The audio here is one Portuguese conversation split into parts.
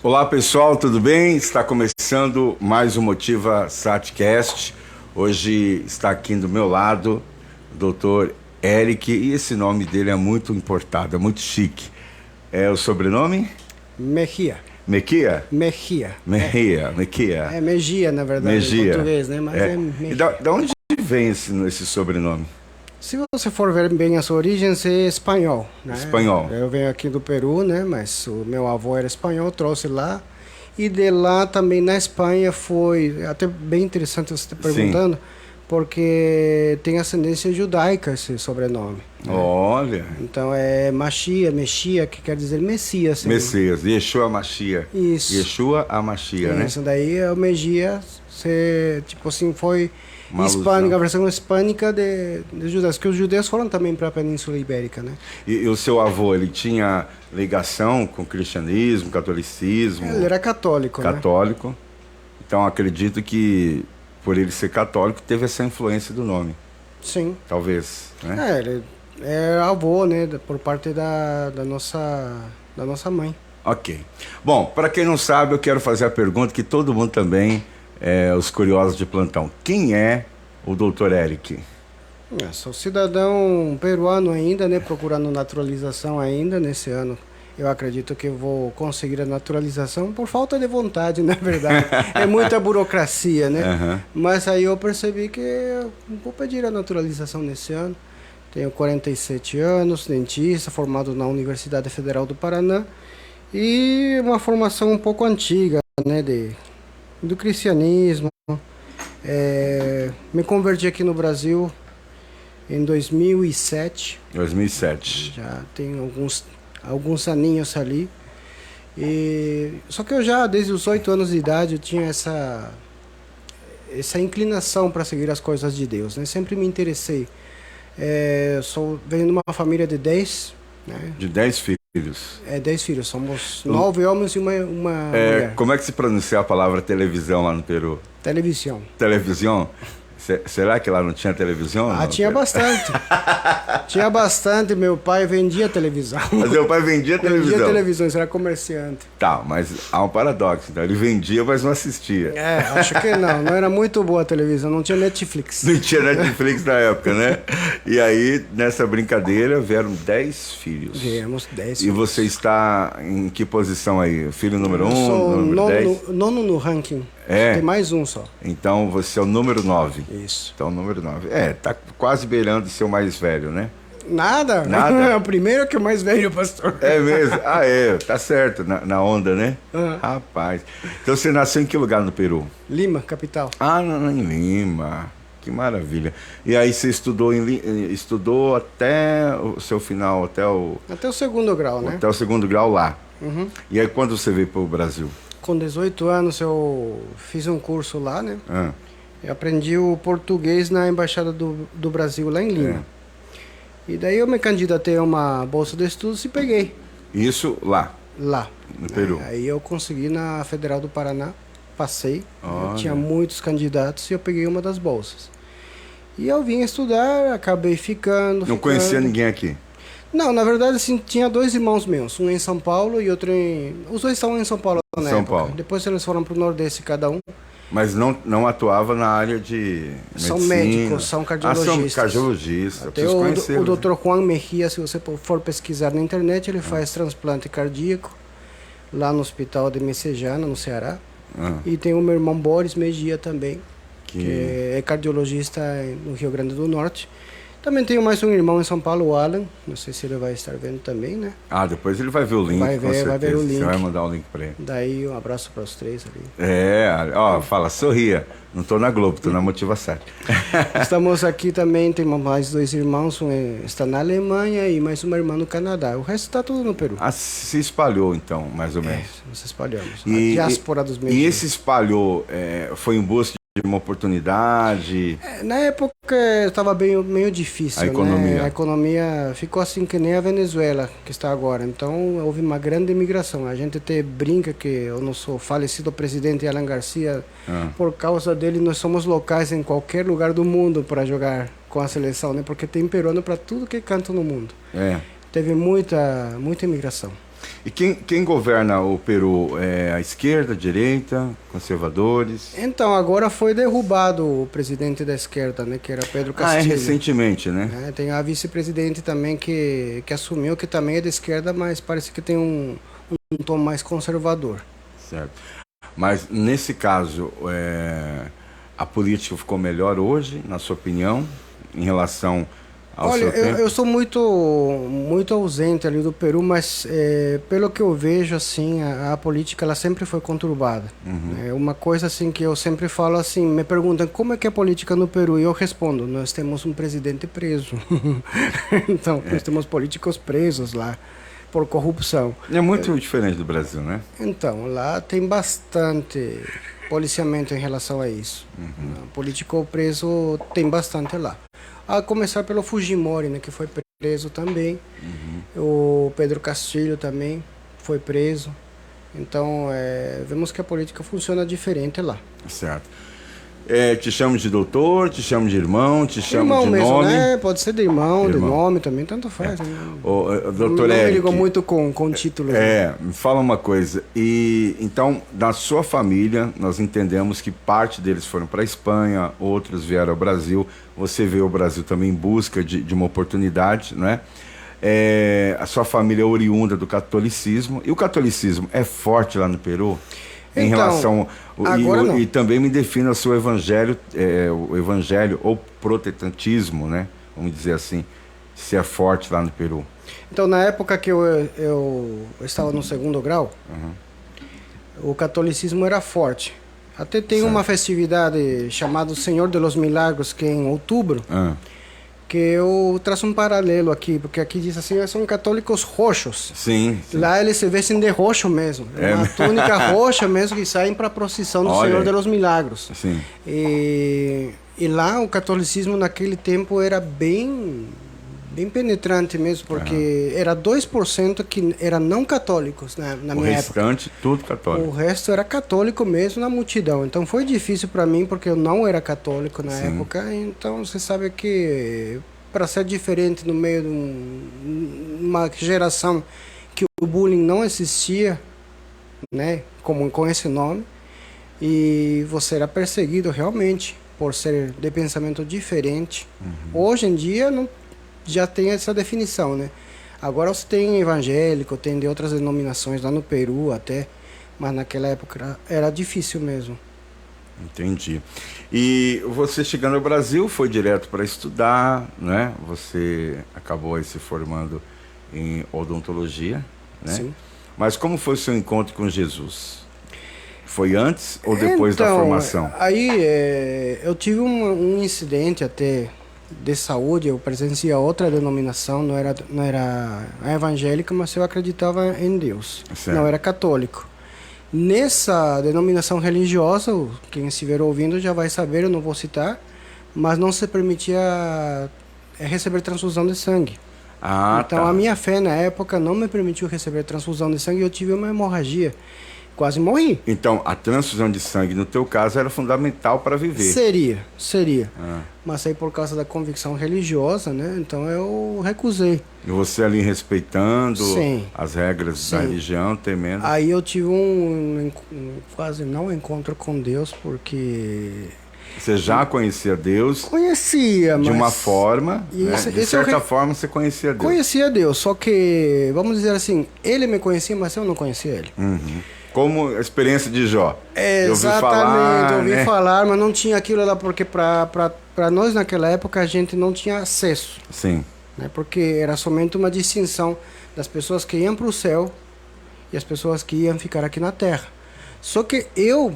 Olá pessoal, tudo bem? Está começando mais um Motiva Satcast. Hoje está aqui do meu lado o Dr. Eric e esse nome dele é muito importado, é muito chique. É o sobrenome? Mejia. Mequia? Mejia. Mejia. É Mejia, na verdade, Mejia. em português, né? Mas é E Mejia. da onde vem esse sobrenome? Se você for ver bem as origens, é espanhol, né? Espanhol. Eu venho aqui do Peru, né? Mas o meu avô era espanhol, trouxe lá. E de lá também na Espanha foi até bem interessante você estar perguntando, porque tem ascendência judaica esse sobrenome. Né? Olha. Então é Mexia, que quer dizer Messias. Messias, Yeshua Machia. Isso. Yeshua a Machia, né? Isso daí é o Mejia, tipo assim, foi Uma hispânica, alusão. a versão hispânica de judeus, que os judeus foram também para a Península Ibérica, né? E o seu avô, ele tinha ligação com o cristianismo, catolicismo? Ele era católico, né? Católico. Então acredito que por ele ser católico teve essa influência do nome, Sim. talvez, né? Ele é avô, né, por parte da nossa mãe. Ok. Bom, para quem não sabe, eu quero fazer a pergunta que todo mundo também, os curiosos de plantão. Quem é o Dr. Eric? Sou cidadão peruano ainda, né, procurando naturalização ainda nesse ano. Eu acredito que vou conseguir a naturalização por falta de vontade, na verdade. É muita burocracia, né? Aham. Mas aí eu percebi que eu vou pedir a naturalização nesse ano. Tenho 47 anos, dentista, formado na Universidade Federal do Paraná. E uma formação um pouco antiga, né, do cristianismo. Me converti aqui no Brasil em 2007. 2007. Já tem alguns aninhos ali. Só que eu já, desde os 8 anos de idade, eu tinha essa inclinação para seguir as coisas de Deus, né? Sempre me interessei. Venho de uma família de 10, né? De 10 filhos. 10 filhos. Somos 9 homens e uma mulher. Como é que se pronuncia a palavra televisão lá no Peru? Televisão. Televisão? Será que lá não tinha televisão? Ah, Não, tinha bastante. Tinha bastante. Meu pai vendia televisão. Mas meu pai vendia televisão. Vendia televisão, isso era comerciante. Tá, mas há um paradoxo. Então, ele vendia, mas não assistia. Acho que não. Não era muito boa a televisão. Não tinha Netflix. Não tinha Netflix na época, né? E aí, nessa brincadeira, vieram 10 filhos. Viemos 10 E filhos. você está em que posição aí? Filho número 1, Sou número 10? nono no ranking. É? Tem mais um só. Então você é o número 9. Isso. Então, número 9. Tá quase beirando de ser o mais velho, né? Nada. Nada? O primeiro que é o mais velho, pastor. É mesmo? Tá certo, na onda, né? Uhum. Rapaz. Então você nasceu em que lugar no Peru? Lima, capital. Em Lima. Que maravilha. E aí você estudou até o seu final, Até o segundo grau, né? até o segundo grau lá. Uhum. E aí quando você veio para o Brasil? Com 18 anos eu fiz um curso lá, né? Ah, Eu aprendi o português na Embaixada do Brasil, lá em Lima. E daí eu me candidatei a uma bolsa de estudos e peguei isso lá, lá. no Peru. Aí eu consegui na Federal do Paraná, passei. Olha. Tinha muitos candidatos e eu peguei uma das bolsas. E eu vim estudar, acabei Não conhecia ninguém aqui? Não, na verdade, assim, tinha 2 irmãos meus, um em São Paulo e outro Os dois estavam em São Paulo na São época. Paulo. Depois eles foram para o Nordeste cada um. Mas não atuava na área de São medicina. médicos, são cardiologistas. São cardiologistas. Eu Até preciso conhecer. o Dr. Juan Mejia, se você for pesquisar na internet, ele faz transplante cardíaco lá no Hospital de Messejana, no Ceará. E tem o meu irmão Boris Mejia também, que é cardiologista no Rio Grande do Norte. Também tenho mais um irmão em São Paulo, o Alan. Não sei se ele vai estar vendo também, né? Depois ele vai ver o link, Vai ver o link. Você vai mandar o link para ele. Daí um abraço para os 3 ali. Fala, sorria. Não tô na Globo, tô na Motiva 7. Estamos aqui também, temos mais 2 irmãos, um está na Alemanha e mais uma irmã no Canadá. O resto está tudo no Peru. Se espalhou então, mais ou menos. Nos espalhamos. A diáspora dos meus. E esse espalhou, foi em busca de uma oportunidade? Na época estava meio difícil, A economia. né? A economia ficou assim que nem a Venezuela, que está agora. Então houve uma grande imigração. A gente até brinca que o nosso falecido presidente Alan Garcia, por causa dele, nós somos locais em qualquer lugar do mundo para jogar com a seleção, né? Porque tem peruano para tudo que é canto no mundo. Teve muita imigração. E quem governa o Peru? É a esquerda, a direita, conservadores? Então, agora foi derrubado o presidente da esquerda, né, que era Pedro Castillo. Recentemente, né? Tem a vice-presidente também que assumiu, que também é da esquerda, mas parece que tem um tom mais conservador. Certo. Mas, nesse caso, a política ficou melhor hoje, na sua opinião, em relação ao seu tempo? Eu sou muito ausente ali do Peru, mas pelo que eu vejo, assim, a política ela sempre foi conturbada. É uma coisa assim que eu sempre falo assim, me perguntam como é que é a política no Peru e eu respondo, nós temos um presidente preso. Então, nós temos políticos presos lá por corrupção. É muito diferente do Brasil, né? Então, lá tem bastante policiamento em relação a isso. Político preso tem bastante lá. A começar pelo Fujimori, né, que foi preso também. O Pedro Castillo também foi preso. Então, vemos que a política funciona diferente lá. Certo. Te chamo de doutor, te chamo de irmão, te chamo irmão de mesmo, nome? Né? Pode ser de irmão, de nome também, tanto faz. Né? Doutor não Eric, me ligou muito com título. Me fala uma coisa. Então, da sua família, nós entendemos que parte deles foram para a Espanha, outros vieram ao Brasil. Você veio ao Brasil também em busca de uma oportunidade, né? A sua família é oriunda do catolicismo. E o catolicismo é forte lá no Peru? Em relação e também me defina o seu evangelho, o evangelho ou protestantismo, né? Vamos dizer assim, se é forte lá no Peru. Então, na época que eu estava no 2º grau, o catolicismo era forte. Até tem uma festividade chamada Senhor de los Milagros, que é em outubro, que eu traço um paralelo aqui, porque aqui diz assim, são católicos roxos. Sim. Lá eles se vestem de roxo mesmo. Uma túnica roxa mesmo, que saem para a procissão do Senhor de los Milagros. Sim. E lá o catolicismo naquele tempo era bem penetrante mesmo, porque era 2% que eram não católicos na minha época. O restante, tudo católico. O resto era católico mesmo na multidão. Então foi difícil para mim, porque eu não era católico na época. Então você sabe que para ser diferente no meio de uma geração que o bullying não existia, né, como com esse nome, e você era perseguido realmente por ser de pensamento diferente. Hoje em dia não já tem essa definição, né? Agora você tem evangélico, tem de outras denominações lá no Peru até, mas naquela época era difícil mesmo. Entendi. E você chegando ao Brasil foi direto para estudar, né? Você acabou aí se formando em odontologia, né? Sim. Mas como foi o seu encontro com Jesus? Foi antes ou depois da formação? Aí eu tive um incidente até de saúde, eu presenciei outra denominação, não era a evangélica, mas eu acreditava em Deus. Certo. Não era católico. Nessa denominação religiosa, quem estiver ouvindo já vai saber, eu não vou citar, mas não se permitia receber transfusão de sangue. Então a minha fé na época não me permitiu receber transfusão de sangue e eu tive uma hemorragia. Quase morri. Então, a transfusão de sangue, no teu caso, era fundamental para viver. Seria. Mas aí por causa da convicção religiosa, né? Então eu recusei. E você ali respeitando as regras da religião, temendo. Aí eu tive quase não encontro com Deus, porque... Você já conhecia Deus? Conhecia, mas... De uma forma, né? De certa forma você conhecia Deus. Conhecia Deus, só que, vamos dizer assim, ele me conhecia, mas eu não conhecia ele. Como a experiência de Jó. Exatamente, ouvi falar, mas não tinha aquilo lá, porque para nós naquela época a gente não tinha acesso. Sim. Né? Porque era somente uma distinção das pessoas que iam para o céu e as pessoas que iam ficar aqui na terra. Só que eu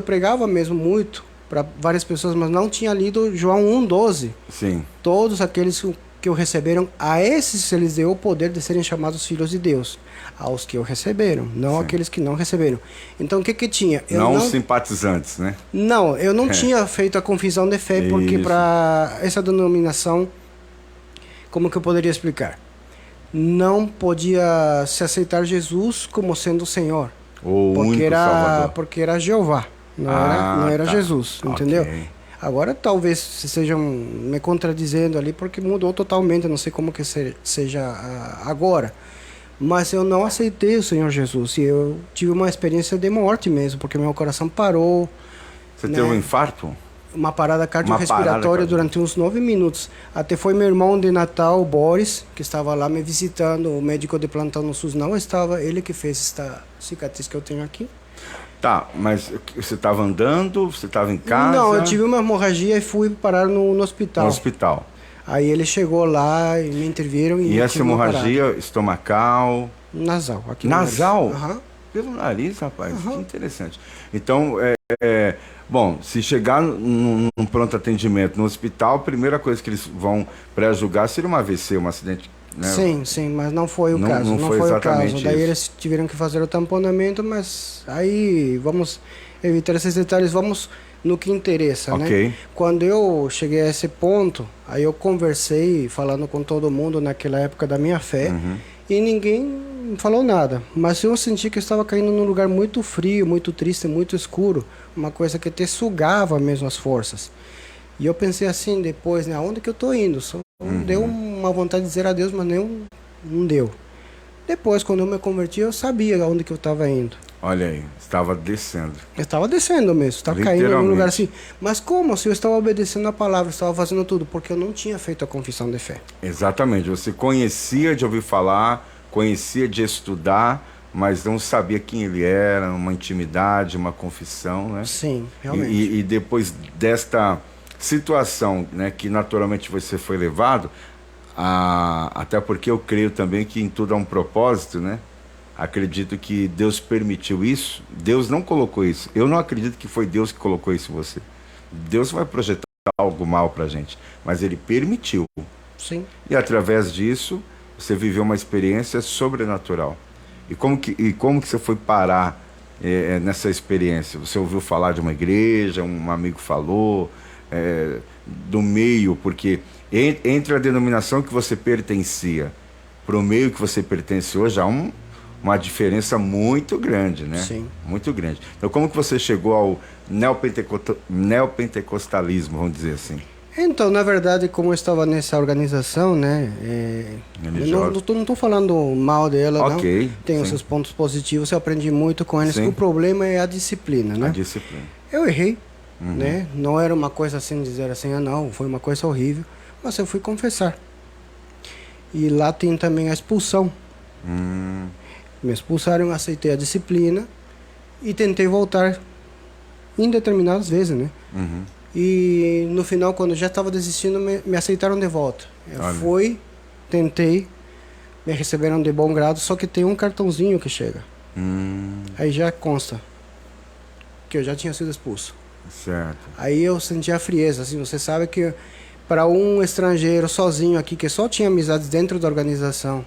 pregava mesmo muito para várias pessoas, mas não tinha lido João 1,12. Sim. Todos aqueles que o receberam, a esses eles deu o poder de serem chamados filhos de Deus. Aos que o receberam, não aqueles que não receberam. Então o que tinha? Não simpatizantes, né? Não, eu não tinha feito a confissão de fé, porque para essa denominação, como que eu poderia explicar? Não podia se aceitar Jesus como sendo o Senhor. O único Salvador. Porque era Jeová, não era Jesus, entendeu? Agora talvez estejam me contradizendo ali, porque mudou totalmente, não sei como que seja agora. Mas eu não aceitei o Senhor Jesus. E eu tive uma experiência de morte mesmo, porque meu coração parou. Você né? teve um infarto? Uma parada cardiorrespiratória durante uns 9 minutos. Até foi meu irmão de Natal, o Boris, que estava lá me visitando. O médico de plantão no SUS não estava. Ele que fez esta cicatriz que eu tenho aqui. Tá, mas você estava andando? Você estava em casa? Não, eu tive uma hemorragia e fui parar no hospital. No hospital. Aí ele chegou lá e me interviram. E essa hemorragia estomacal? Nasal. Aqui Nasal? Aham. Pelo nariz, rapaz. Que interessante. Então, bom, se chegar num pronto atendimento no hospital, a primeira coisa que eles vão pré-julgar seria um AVC, um acidente, né? Sim, mas não foi o caso. Não foi o caso. Daí isso. eles tiveram que fazer o tamponamento, mas aí vamos evitar esses detalhes, vamos no que interessa, Ok. né? Quando eu cheguei a esse ponto, aí eu conversei falando com todo mundo naquela época da minha fé, e ninguém falou nada. Mas eu senti que eu estava caindo num lugar muito frio, muito triste, muito escuro, uma coisa que te sugava mesmo as forças. E eu pensei assim depois, né? Aonde que eu tô indo? Só deu uma vontade de dizer adeus, mas não deu. Depois, quando eu me converti, eu sabia aonde que eu estava indo. Olha aí, estava descendo. Eu estava descendo mesmo, estava caindo num lugar assim. Mas como? Se eu estava obedecendo a palavra, estava fazendo tudo, porque eu não tinha feito a confissão de fé. Exatamente, você conhecia de ouvir falar, conhecia de estudar, mas não sabia quem ele era, uma intimidade, uma confissão, né? Sim, realmente. E depois desta situação, né, que naturalmente você foi levado, até porque eu creio também que em tudo há um propósito, né? Acredito que Deus permitiu isso. Deus não colocou isso. Eu não acredito que foi Deus que colocou isso em você. Deus vai projetar algo mal pra gente, mas Ele permitiu. Sim. E através disso, você viveu uma experiência sobrenatural. E como que você foi parar nessa experiência? Você ouviu falar de uma igreja, um amigo falou, do meio, porque entre a denominação que você pertencia para o meio que você pertence hoje, há uma diferença muito grande, né? Sim. Muito grande. Então, como que você chegou ao neopentecostalismo, vamos dizer assim? Então, na verdade, como eu estava nessa organização, né? Eu não estou falando mal dela, Ok, não. Tem os seus pontos positivos, eu aprendi muito com eles. Sim. O problema é a disciplina, né? A disciplina. Eu errei, né? Não era uma coisa assim, dizer assim, não, foi uma coisa horrível. Mas eu fui confessar. E lá tem também a expulsão. Me expulsaram, eu aceitei a disciplina e tentei voltar em determinadas vezes, né? E no final, quando eu já estava desistindo, me aceitaram de volta. Eu fui, tentei, me receberam de bom grado, só que tem um cartãozinho que chega. Aí já consta que eu já tinha sido expulso. Certo. Aí eu senti a frieza, assim, você sabe que para um estrangeiro sozinho aqui, que só tinha amizades dentro da organização,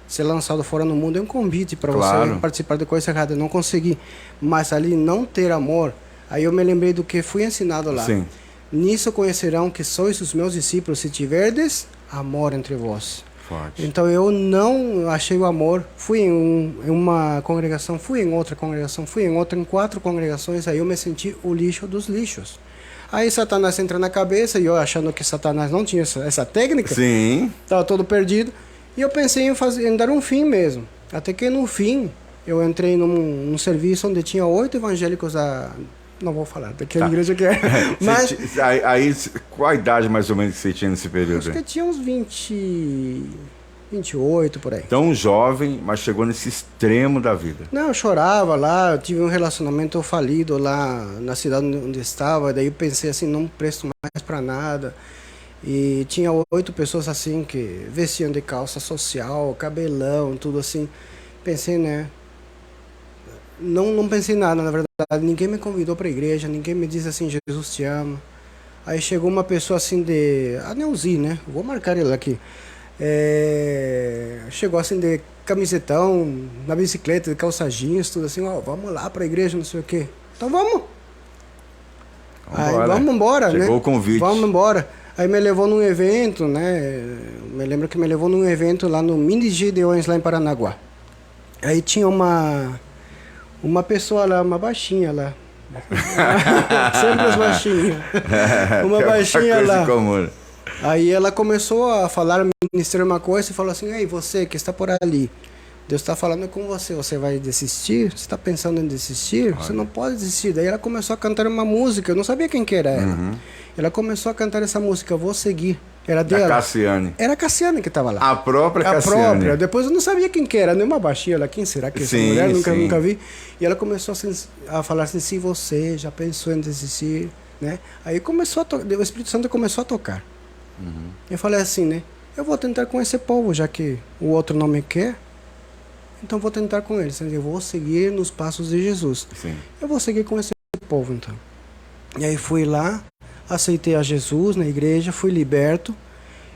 ser lançado fora no mundo é um convite para você participar de coisa errada. Eu não consegui, mas ali não ter amor. Aí eu me lembrei do que fui ensinado lá. Sim. Nisso conhecerão que sois os meus discípulos, se tiverdes amor entre vós. Forte. Então eu não achei o amor. Fui em uma congregação, fui em outra congregação, fui em outra, em 4 congregações. Aí eu me senti o lixo dos lixos. Aí Satanás entra na cabeça e eu achando que Satanás não tinha essa técnica. Sim. Estava todo perdido. E eu pensei em dar um fim mesmo. Até que no fim eu entrei num serviço onde tinha 8 evangélicos não vou falar daquela igreja que era. Mas aí, qual a idade mais ou menos que você tinha nesse período? acho que tinha uns 28 por aí. Tão jovem, mas chegou nesse extremo da vida. Não, eu chorava lá, eu tive um relacionamento falido lá na cidade onde estava, daí eu pensei assim, não presto mais para nada. E tinha 8 pessoas assim que vestiam de calça social, cabelão, tudo assim. Pensei, né? Não pensei nada, na verdade. Ninguém me convidou para a igreja, ninguém me disse assim, Jesus te ama. Aí chegou uma pessoa assim a Neuzi, né? Vou marcar ele aqui. Chegou assim de camisetão, na bicicleta, de calça jeans, tudo assim, vamos lá para a igreja, não sei o quê. Então vamos. Aí vamos embora, né? Chegou o convite. Vamos embora. Aí me levou num evento, né? Me lembro que me levou num evento lá no Mini Gideões, lá em Paranaguá. Aí tinha uma pessoa lá, uma baixinha lá. Sempre as baixinhas. Uma baixinha lá. Comum. Aí ela começou a falar, ministrar uma coisa e falou assim, ei, você que está por ali, Deus está falando com você, você vai desistir? Você está pensando em desistir? Olha. Você não pode desistir. Daí ela começou a cantar uma música, eu não sabia quem que era ela. Ela começou a cantar essa música, Vou Seguir. Era dela. Da Cassiane. Era a Cassiane que estava lá. A própria Cassiane. A própria. Depois eu não sabia quem que era, nenhuma baixinha lá. Quem será que essa mulher? Nunca vi. E ela começou a falar assim, se você já pensou em desistir, né? Aí começou o Espírito Santo começou a tocar. Eu falei assim, né? Eu vou tentar com esse povo, já que o outro não me quer. Então vou tentar com eles. Eu vou seguir nos passos de Jesus. Sim. Eu vou seguir com esse povo, então. E aí fui lá, aceitei a Jesus na igreja, fui liberto.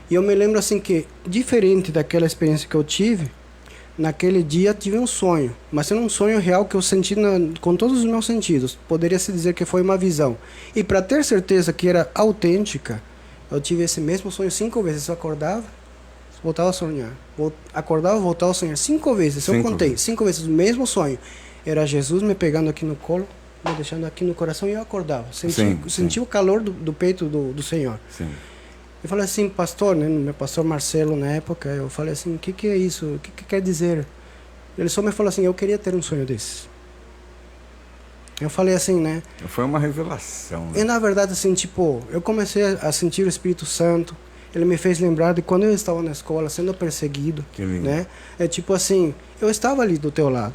E eu me lembro assim que, diferente daquela experiência que eu tive, naquele dia tive um sonho. Mas era um sonho real que eu senti com todos os meus sentidos. Poderia-se dizer que foi uma visão. E para ter certeza que era autêntica, eu tive esse mesmo sonho 5 vezes. Eu acordava, voltava a sonhar. Acordava, voltava a sonhar 5 vezes. Eu contei 5 vezes o mesmo sonho. Era Jesus me pegando aqui no colo, me deixando aqui no coração, e eu acordava. Senti o calor do peito do Senhor. Sim. Eu falei assim, pastor, né, meu pastor Marcelo na época, eu falei assim, o que é isso? O que quer dizer? Ele só me falou assim, eu queria ter um sonho desse. Eu falei assim, né? Foi uma revelação. Né? E na verdade, assim, tipo, eu comecei a sentir o Espírito Santo. Ele me fez lembrar de quando eu estava na escola, sendo perseguido. Que lindo. Né? É tipo assim, eu estava ali do teu lado.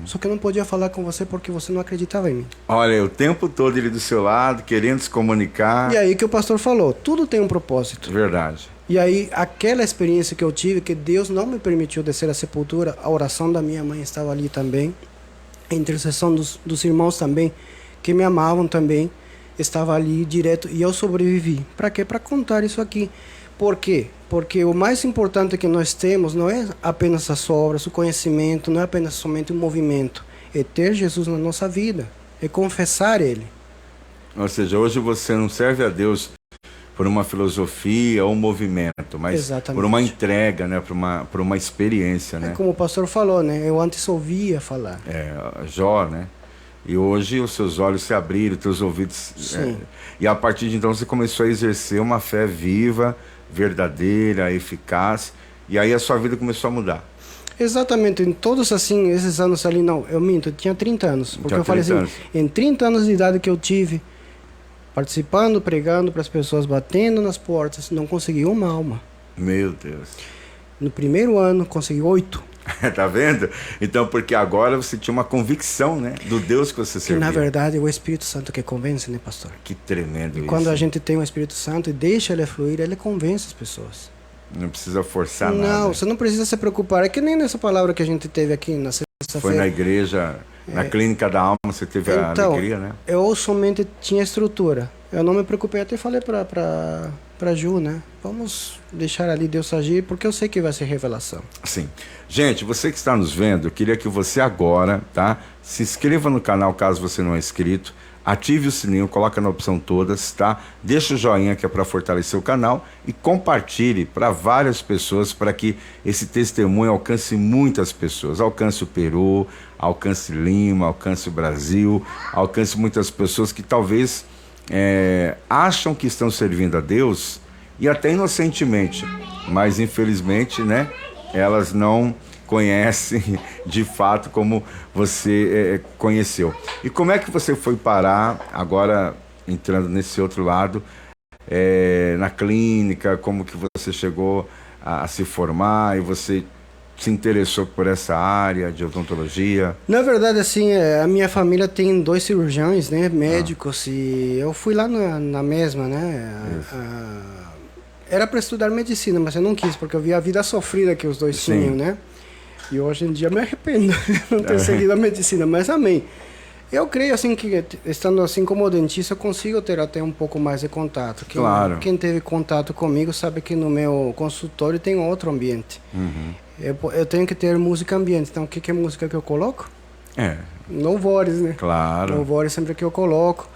Só que eu não podia falar com você porque você não acreditava em mim. Olha, o tempo todo ele do seu lado, querendo se comunicar. E aí que o pastor falou, tudo tem um propósito. Verdade. E aí, aquela experiência que eu tive, que Deus não me permitiu descer à sepultura, a oração da minha mãe estava ali também, a intercessão dos irmãos também, que me amavam também, estava ali direto, e eu sobrevivi. Para quê? Para contar isso aqui. Por quê? Porque o mais importante que nós temos não é apenas as obras, o conhecimento, não é apenas somente o movimento, é ter Jesus na nossa vida, é confessar Ele. Ou seja, hoje você não serve a Deus por uma filosofia ou um movimento, mas exatamente, por uma entrega, né? por uma experiência. Né? É como o pastor falou, né? Eu antes ouvia falar. Jó, né? E hoje os seus olhos se abriram, os teus ouvidos... e a partir de então você começou a exercer uma fé viva, verdadeira, eficaz, e aí a sua vida começou a mudar. Exatamente, em todos assim, esses anos ali, não, eu minto, eu tinha 30 anos, porque eu falei assim, em 30 anos de idade que eu tive, participando, pregando para as pessoas, batendo nas portas, não consegui uma alma. Meu Deus. No primeiro ano, consegui 8. Tá vendo? Então, porque agora você tinha uma convicção, né? Do Deus que você servia. Que na verdade é o Espírito Santo que convence, né, pastor? Que tremendo isso. Quando a gente tem o Espírito Santo e deixa ele fluir, ele convence as pessoas. Não precisa forçar nada. Não, você não precisa se preocupar. É que nem nessa palavra que a gente teve aqui na sexta-feira. Foi na igreja, na clínica da alma, você teve a alegria, né? Eu somente tinha estrutura. Eu não me preocupei, até falei para Ju, né? Vamos deixar ali Deus agir, porque eu sei que vai ser revelação. Sim. Gente, você que está nos vendo, eu queria que você agora, tá? Se inscreva no canal caso você não é inscrito, ative o sininho, coloca na opção todas, tá? Deixa o joinha que é para fortalecer o canal e compartilhe para várias pessoas, para que esse testemunho alcance muitas pessoas. Alcance o Peru, alcance Lima, alcance o Brasil, alcance muitas pessoas que talvez acham que estão servindo a Deus, e até inocentemente, mas infelizmente, né, elas não conhecem de fato como você conheceu. E como é que você foi parar, agora entrando nesse outro lado, na clínica, como que você chegou a se formar e você se interessou por essa área de odontologia? Na verdade, assim, a minha família tem 2 cirurgiões, né, médicos, e eu fui lá na mesma, né, era para estudar medicina, mas eu não quis, porque eu vi a vida sofrida que os dois tinham, né, e hoje em dia me arrependo de não ter seguido a medicina, mas amém. Eu creio, assim, que estando assim como dentista, eu consigo ter até um pouco mais de contato. Claro. Quem teve contato comigo sabe que no meu consultório tem outro ambiente. Eu tenho que ter música ambiente. Então, o que é música que eu coloco? Louvores, né? Claro. Louvores sempre que eu coloco.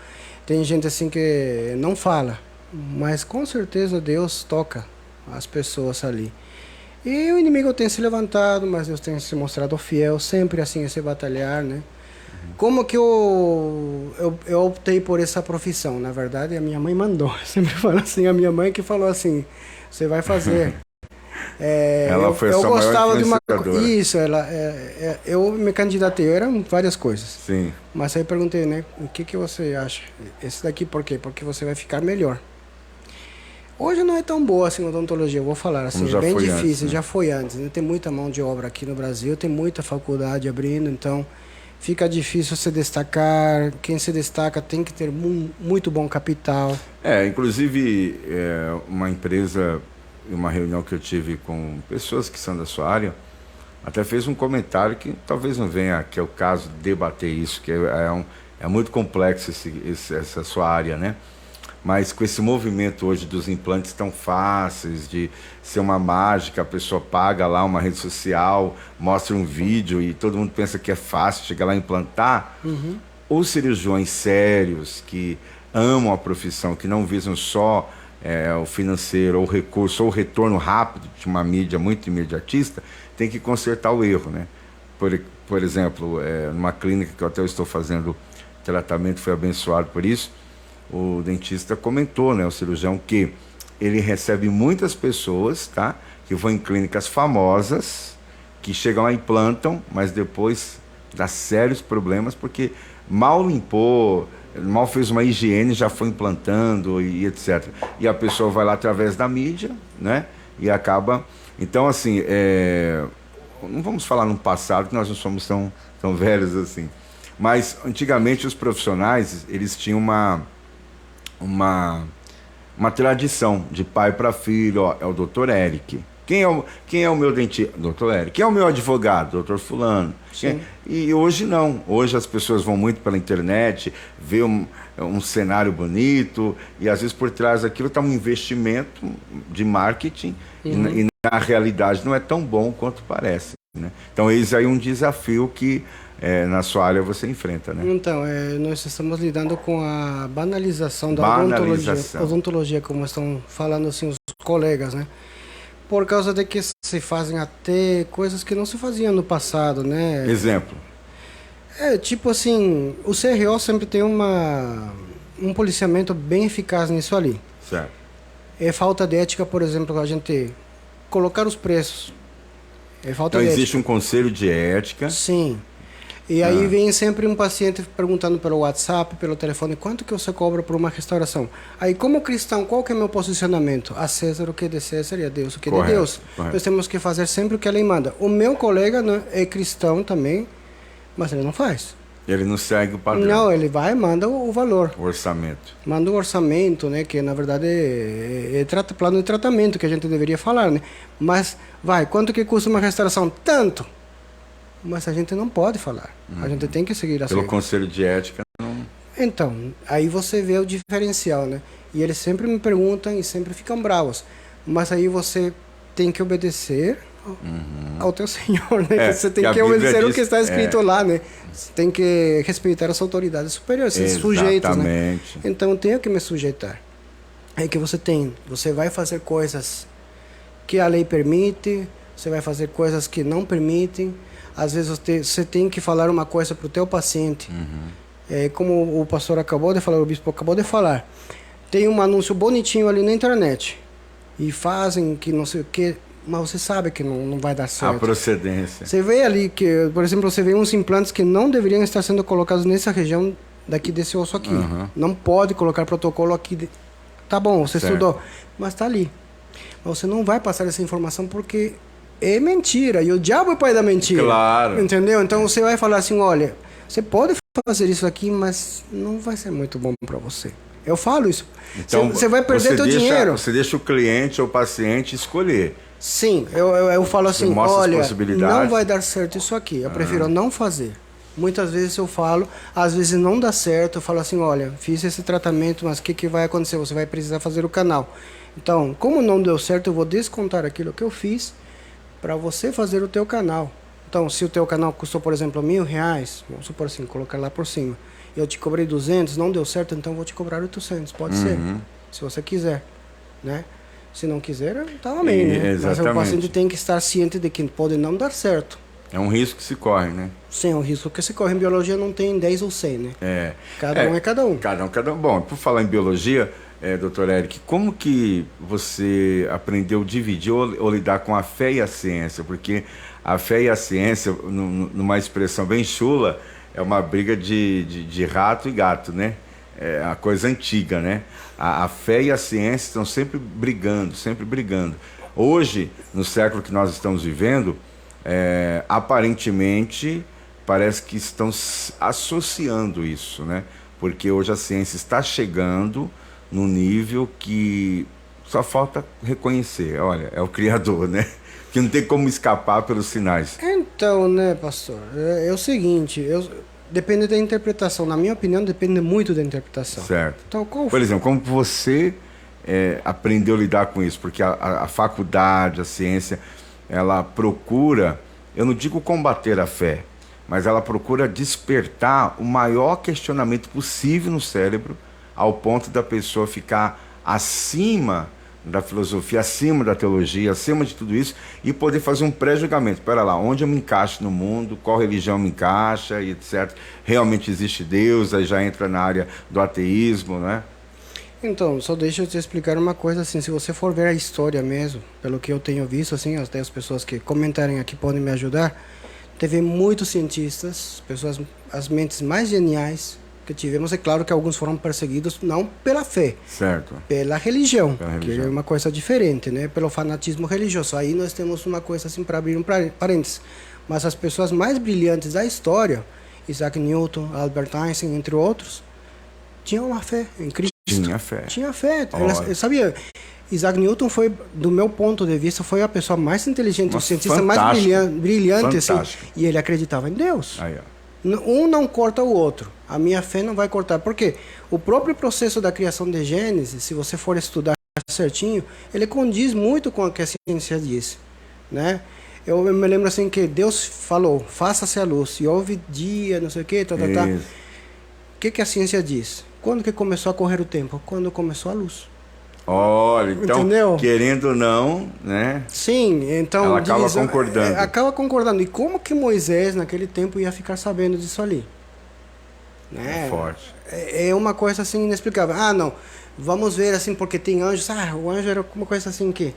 Tem gente assim que não fala, mas com certeza Deus toca as pessoas ali. E o inimigo tem se levantado, mas Deus tem se mostrado fiel, sempre assim, esse batalhar, né? Como que eu optei por essa profissão? Na verdade, a minha mãe mandou. Eu sempre falo assim, a minha mãe que falou assim, você vai fazer. Ela foi a eu sua maior gostava de uma influenciadora. isso, eu me candidatei, eram várias coisas. Sim. Mas aí eu perguntei, né, o que que você acha? Esse daqui por quê? Porque você vai ficar melhor. Hoje não é tão boa assim a odontologia, eu vou falar assim, já é bem foi difícil, antes, né? já foi antes, né? Tem muita mão de obra aqui no Brasil, tem muita faculdade abrindo, então fica difícil se destacar. Quem se destaca tem que ter muito bom capital. Inclusive, uma empresa, em uma reunião que eu tive com pessoas que são da sua área, até fez um comentário que talvez não venha aqui ao caso debater isso, que é muito complexo essa sua área, né? Mas com esse movimento hoje dos implantes tão fáceis, de ser uma mágica, a pessoa paga lá uma rede social, mostra um vídeo e todo mundo pensa que é fácil chegar lá e implantar, os cirurgiões sérios que amam a profissão, que não visam só o financeiro, ou o recurso, ou o retorno rápido de uma mídia muito imediatista, tem que consertar o erro, né? Por exemplo, numa clínica que eu até estou fazendo tratamento, fui abençoado por isso, o dentista comentou, né, o cirurgião, que ele recebe muitas pessoas, tá, que vão em clínicas famosas, que chegam lá e implantam, mas depois dá sérios problemas, porque mal limpou, mal fez uma higiene, já foi implantando e etc. E a pessoa vai lá através da mídia, né, e acaba... Então, assim, não vamos falar no passado, que nós não somos tão velhos assim, mas antigamente os profissionais, eles tinham uma tradição de pai para filho. Ó, é o doutor Eric. Quem é o meu dentista? Doutor Eric. Quem é o meu advogado? Doutor fulano. E hoje não. Hoje as pessoas vão muito pela internet, vê um cenário bonito, e às vezes por trás daquilo está um investimento de marketing, e na realidade não é tão bom quanto parece, né? Então eis aí um desafio que na sua área você enfrenta, né? Então, nós estamos lidando com a banalização da odontologia, como estão falando assim os colegas, né? Por causa de que se fazem até coisas que não se faziam no passado, né? Exemplo. Tipo assim, o CRO sempre tem um policiamento bem eficaz nisso ali. Certo. É falta de ética, por exemplo, a gente colocar os preços. É falta de existe ética. Um conselho de ética. Sim. E aí vem sempre um paciente perguntando pelo WhatsApp, pelo telefone, quanto que você cobra por uma restauração? Aí, como cristão, qual que é o meu posicionamento? A César o que é de César e a Deus o que é de Deus. Correto. Nós temos que fazer sempre o que a lei manda. O meu colega é cristão também, mas ele não faz. Ele não segue o padrão. Não, ele vai e manda o valor. O orçamento. Manda o orçamento, né? Que na verdade é plano de tratamento que a gente deveria falar, né? Mas, quanto que custa uma restauração? Tanto! Mas a gente não pode falar. A gente tem que seguir pelo conselho de ética. Não... Então, aí você vê o diferencial, né? E eles sempre me perguntam e sempre ficam bravos. Mas aí você tem que obedecer ao teu Senhor, né? Você tem que obedecer o que está escrito lá, né? Você tem que respeitar as autoridades superiores, ser sujeitos, né? Então, eu tenho que me sujeitar. É que você vai fazer coisas que a lei permite, você vai fazer coisas que não permitem. Às vezes você tem que falar uma coisa para o teu paciente. Como o pastor acabou de falar, o bispo acabou de falar. Tem um anúncio bonitinho ali na internet. E fazem que não sei o que, mas você sabe que não vai dar certo. A procedência. Você vê ali que, por exemplo, você vê uns implantes que não deveriam estar sendo colocados nessa região daqui desse osso aqui. Não pode colocar protocolo aqui. Tá bom, você estudou, mas tá ali. Mas você não vai passar essa informação porque... é mentira, e o diabo é pai da mentira. Claro. Entendeu? Então você vai falar assim, olha, você pode fazer isso aqui, mas não vai ser muito bom para você. Eu falo isso. Então, você vai perder seu dinheiro. Você deixa o cliente ou o paciente escolher. Sim, eu falo assim, olha, não vai dar certo isso aqui, eu prefiro não fazer. Muitas vezes eu falo, às vezes não dá certo, eu falo assim, olha, fiz esse tratamento, mas o que vai acontecer? Você vai precisar fazer o canal. Então, como não deu certo, eu vou descontar aquilo que eu fiz para você fazer o teu canal. Então, se o teu canal custou, por exemplo, R$1.000, vamos supor assim, colocar lá por cima, eu te cobrei 200, não deu certo, então eu vou te cobrar 800, pode ser, se você quiser, né? Se não quiser, tá amém, né? Mas o paciente tem que estar ciente de que pode não dar certo. É um risco que se corre, né? Sim, é um risco que se corre. Em biologia não tem 10 ou 100, né? Cada um é cada um. Cada um. Bom, por falar em biologia, doutor Eric, como que você aprendeu a dividir ou lidar com a fé e a ciência? Porque a fé e a ciência, numa expressão bem chula, é uma briga de rato e gato, né? É a coisa antiga, né? A fé e a ciência estão sempre brigando, sempre brigando. Hoje, no século que nós estamos vivendo, aparentemente, parece que estão associando isso, né? Porque hoje a ciência está chegando num nível que só falta reconhecer, olha, é o Criador, né? Que não tem como escapar pelos sinais. Então, né, pastor, é o seguinte, depende da interpretação. Na minha opinião, depende muito da interpretação. Certo. Então, por exemplo, como você aprendeu a lidar com isso? Porque a faculdade, a ciência, ela procura, eu não digo combater a fé, mas ela procura despertar o maior questionamento possível no cérebro, ao ponto da pessoa ficar acima da filosofia, acima da teologia, acima de tudo isso, e poder fazer um pré-julgamento. Espera lá, onde eu me encaixo no mundo, qual religião me encaixa, e etc. Realmente existe Deus, aí já entra na área do ateísmo, né? Então, só deixa eu te explicar uma coisa, assim, se você for ver a história mesmo, pelo que eu tenho visto, assim, até as pessoas que comentarem aqui podem me ajudar, teve muitos cientistas, pessoas, as mentes mais geniais que tivemos. É claro que alguns foram perseguidos não pela fé, certo, pela religião, pela que religião. é uma coisa diferente, né? Pelo fanatismo religioso. Aí nós temos uma coisa assim para abrir um parênteses. Mas as pessoas mais brilhantes da história, Isaac Newton, Albert Einstein, entre outros, tinham uma fé em Cristo. Tinha fé. Tinha fé. Sabia? Isaac Newton foi, do meu ponto de vista, foi a pessoa mais inteligente, o cientista mais brilhante, assim, e ele acreditava em Deus. Aí, ó. Um não corta o outro. A minha fé não vai cortar. Por quê? O próprio processo da criação de Gênesis, se você for estudar certinho, ele condiz muito com o que a ciência diz, né? Eu me lembro assim que Deus falou, faça-se a luz, e houve dia, não sei o quê, tá. O que a ciência diz? Quando que começou a correr o tempo? Quando começou a luz. Olha, então, entendeu? Querendo ou não, né? Sim, então... Ela acaba concordando. Acaba concordando. E como que Moisés, naquele tempo, ia ficar sabendo disso ali? Né? É forte. É uma coisa assim inexplicável. Ah, não, vamos ver assim, porque tem anjos. Ah, o anjo era uma coisa assim que...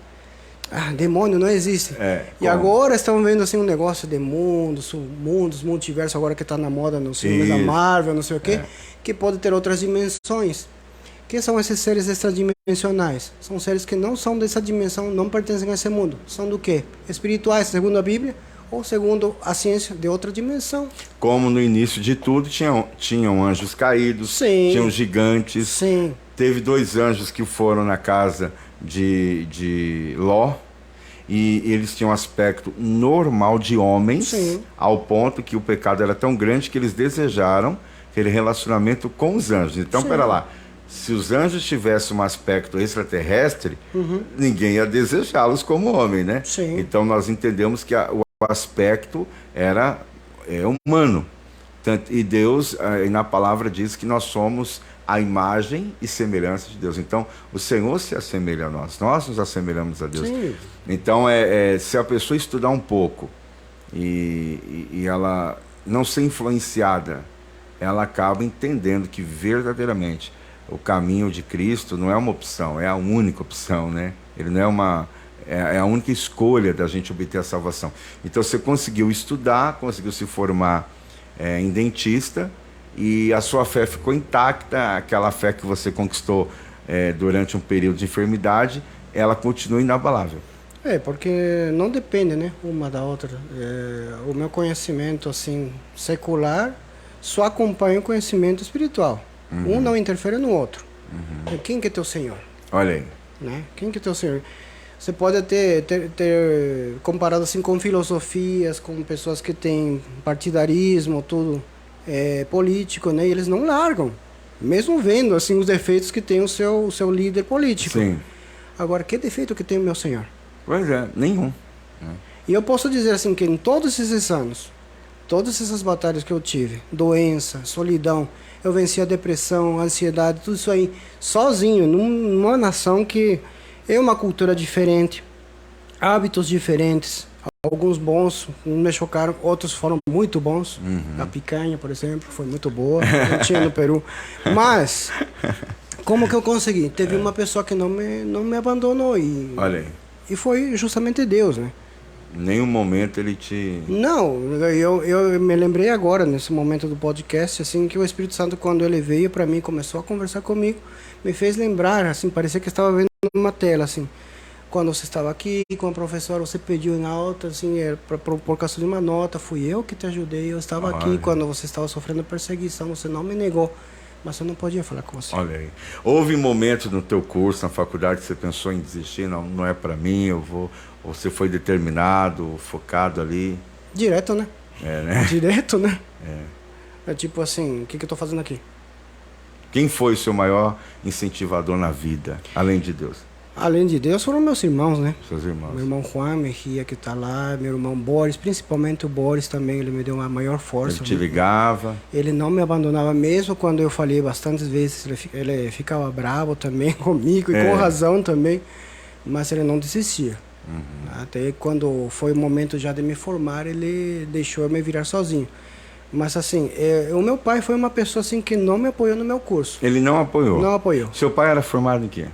Ah, demônio não existe. E agora estão vendo assim um negócio de mundos, multiverso, agora que está na moda no cinema da Marvel, não sei o quê, que pode ter outras dimensões. Que são esses seres extradimensionais? São seres que não são dessa dimensão, não pertencem a esse mundo. São do quê? Espirituais, segundo a Bíblia, ou segundo a ciência, de outra dimensão. Como no início de tudo, tinham anjos caídos, tinham gigantes. Sim. Teve 2 anjos que foram na casa de Ló, e eles tinham um aspecto normal de homens, ao ponto que o pecado era tão grande que eles desejaram aquele relacionamento com os anjos. Então, pera lá. Se os anjos tivessem um aspecto extraterrestre, ninguém ia desejá-los como homem, né? Sim. Então nós entendemos que o aspecto era humano. E Deus, na palavra, diz que nós somos a imagem e semelhança de Deus. Então o Senhor se assemelha a nós nos assemelhamos a Deus. Sim. Então se a pessoa estudar um pouco e ela não ser influenciada, ela acaba entendendo que verdadeiramente o caminho de Cristo não é uma opção, é a única opção, né? Ele não é a única escolha da gente obter a salvação. Então você conseguiu estudar, conseguiu se formar em dentista, e a sua fé ficou intacta, aquela fé que você conquistou durante um período de enfermidade, ela continua inabalável. Porque não depende, né, uma da outra. O meu conhecimento assim secular só acompanha o conhecimento espiritual. Um não interfere no outro. Quem que é teu Senhor? Olha aí. Né? Quem que é teu Senhor? Você pode ter comparado assim com filosofias, com pessoas que têm partidarismo, tudo político, né? E eles não largam, mesmo vendo assim os defeitos que tem o seu líder político. Sim. Agora, que defeito que tem o meu Senhor? Pois é, nenhum. E eu posso dizer assim que em todos esses anos, todas essas batalhas que eu tive, doença, solidão, eu venci a depressão, a ansiedade, tudo isso aí, sozinho, numa nação que é uma cultura diferente, hábitos diferentes, alguns bons, não me chocaram, outros foram muito bons. A picanha, por exemplo, foi muito boa, não tinha no Peru. Mas, Como que eu consegui? Teve uma pessoa que não me abandonou Olha aí. e foi justamente Deus, né? Em nenhum momento ele te... Não, eu me lembrei agora, nesse momento do podcast, assim, que o Espírito Santo, quando ele veio para mim, começou a conversar comigo, me fez lembrar, assim, parecia que eu estava vendo uma tela, assim. Quando você estava aqui com a professora, você pediu em alta, assim, por causa de uma nota, fui eu que te ajudei, eu estava aqui quando você estava sofrendo perseguição, você não me negou, mas eu não podia falar com você. Olha aí. Houve momentos no teu curso, na faculdade, que você pensou em desistir, não é para mim, eu vou... Ou você foi determinado, focado ali? Direto, né? Né? Direto, né? É. É tipo assim, o que eu tô fazendo aqui? Quem foi o seu maior incentivador na vida, além de Deus? Além de Deus, foram meus irmãos, né? Seus irmãos. Meu irmão Juan Mejia, que tá lá, meu irmão Boris, principalmente o Boris também, ele me deu uma maior força. Ele te ligava? Ele não me abandonava, mesmo quando eu falei bastantes vezes, ele ficava bravo também comigo, e com razão também, mas ele não desistia. Até quando foi o momento já de me formar, ele deixou eu me virar sozinho. Mas assim, o meu pai foi uma pessoa assim que não me apoiou no meu curso. Ele não apoiou? Não apoiou. Seu pai era formado em quê?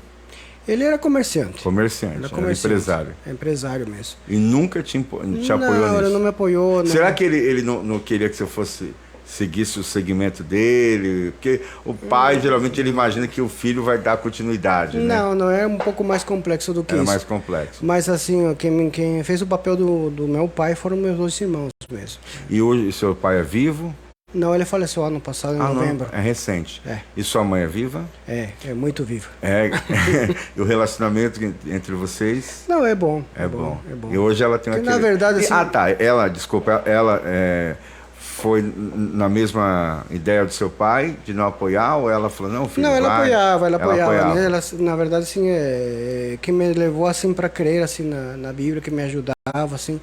Ele era comerciante. Comerciante, era empresário. É empresário mesmo. E nunca te apoiou nisso? Não, ele não me apoiou. Será que ele não queria que você seguisse o segmento dele? Porque o pai, geralmente, ele imagina que o filho vai dar continuidade, né? Não, é um pouco mais complexo do que isso. isso. É mais complexo. Mas assim, quem fez o papel do meu pai foram meus dois irmãos mesmo. E hoje seu pai é vivo? Não, ele faleceu ano passado, em novembro. Não, é recente. É. E sua mãe é viva? É muito viva. E o relacionamento entre vocês? Não, é bom. É bom. E hoje ela tem aquele... Na verdade, assim... ela foi na mesma ideia do seu pai, de não apoiar, ou ela falou, não, filho, não, ela vai? Apoiava. Né? Ela, na verdade, assim, que me levou, assim, para crer, assim, na Bíblia, que me ajudava, assim.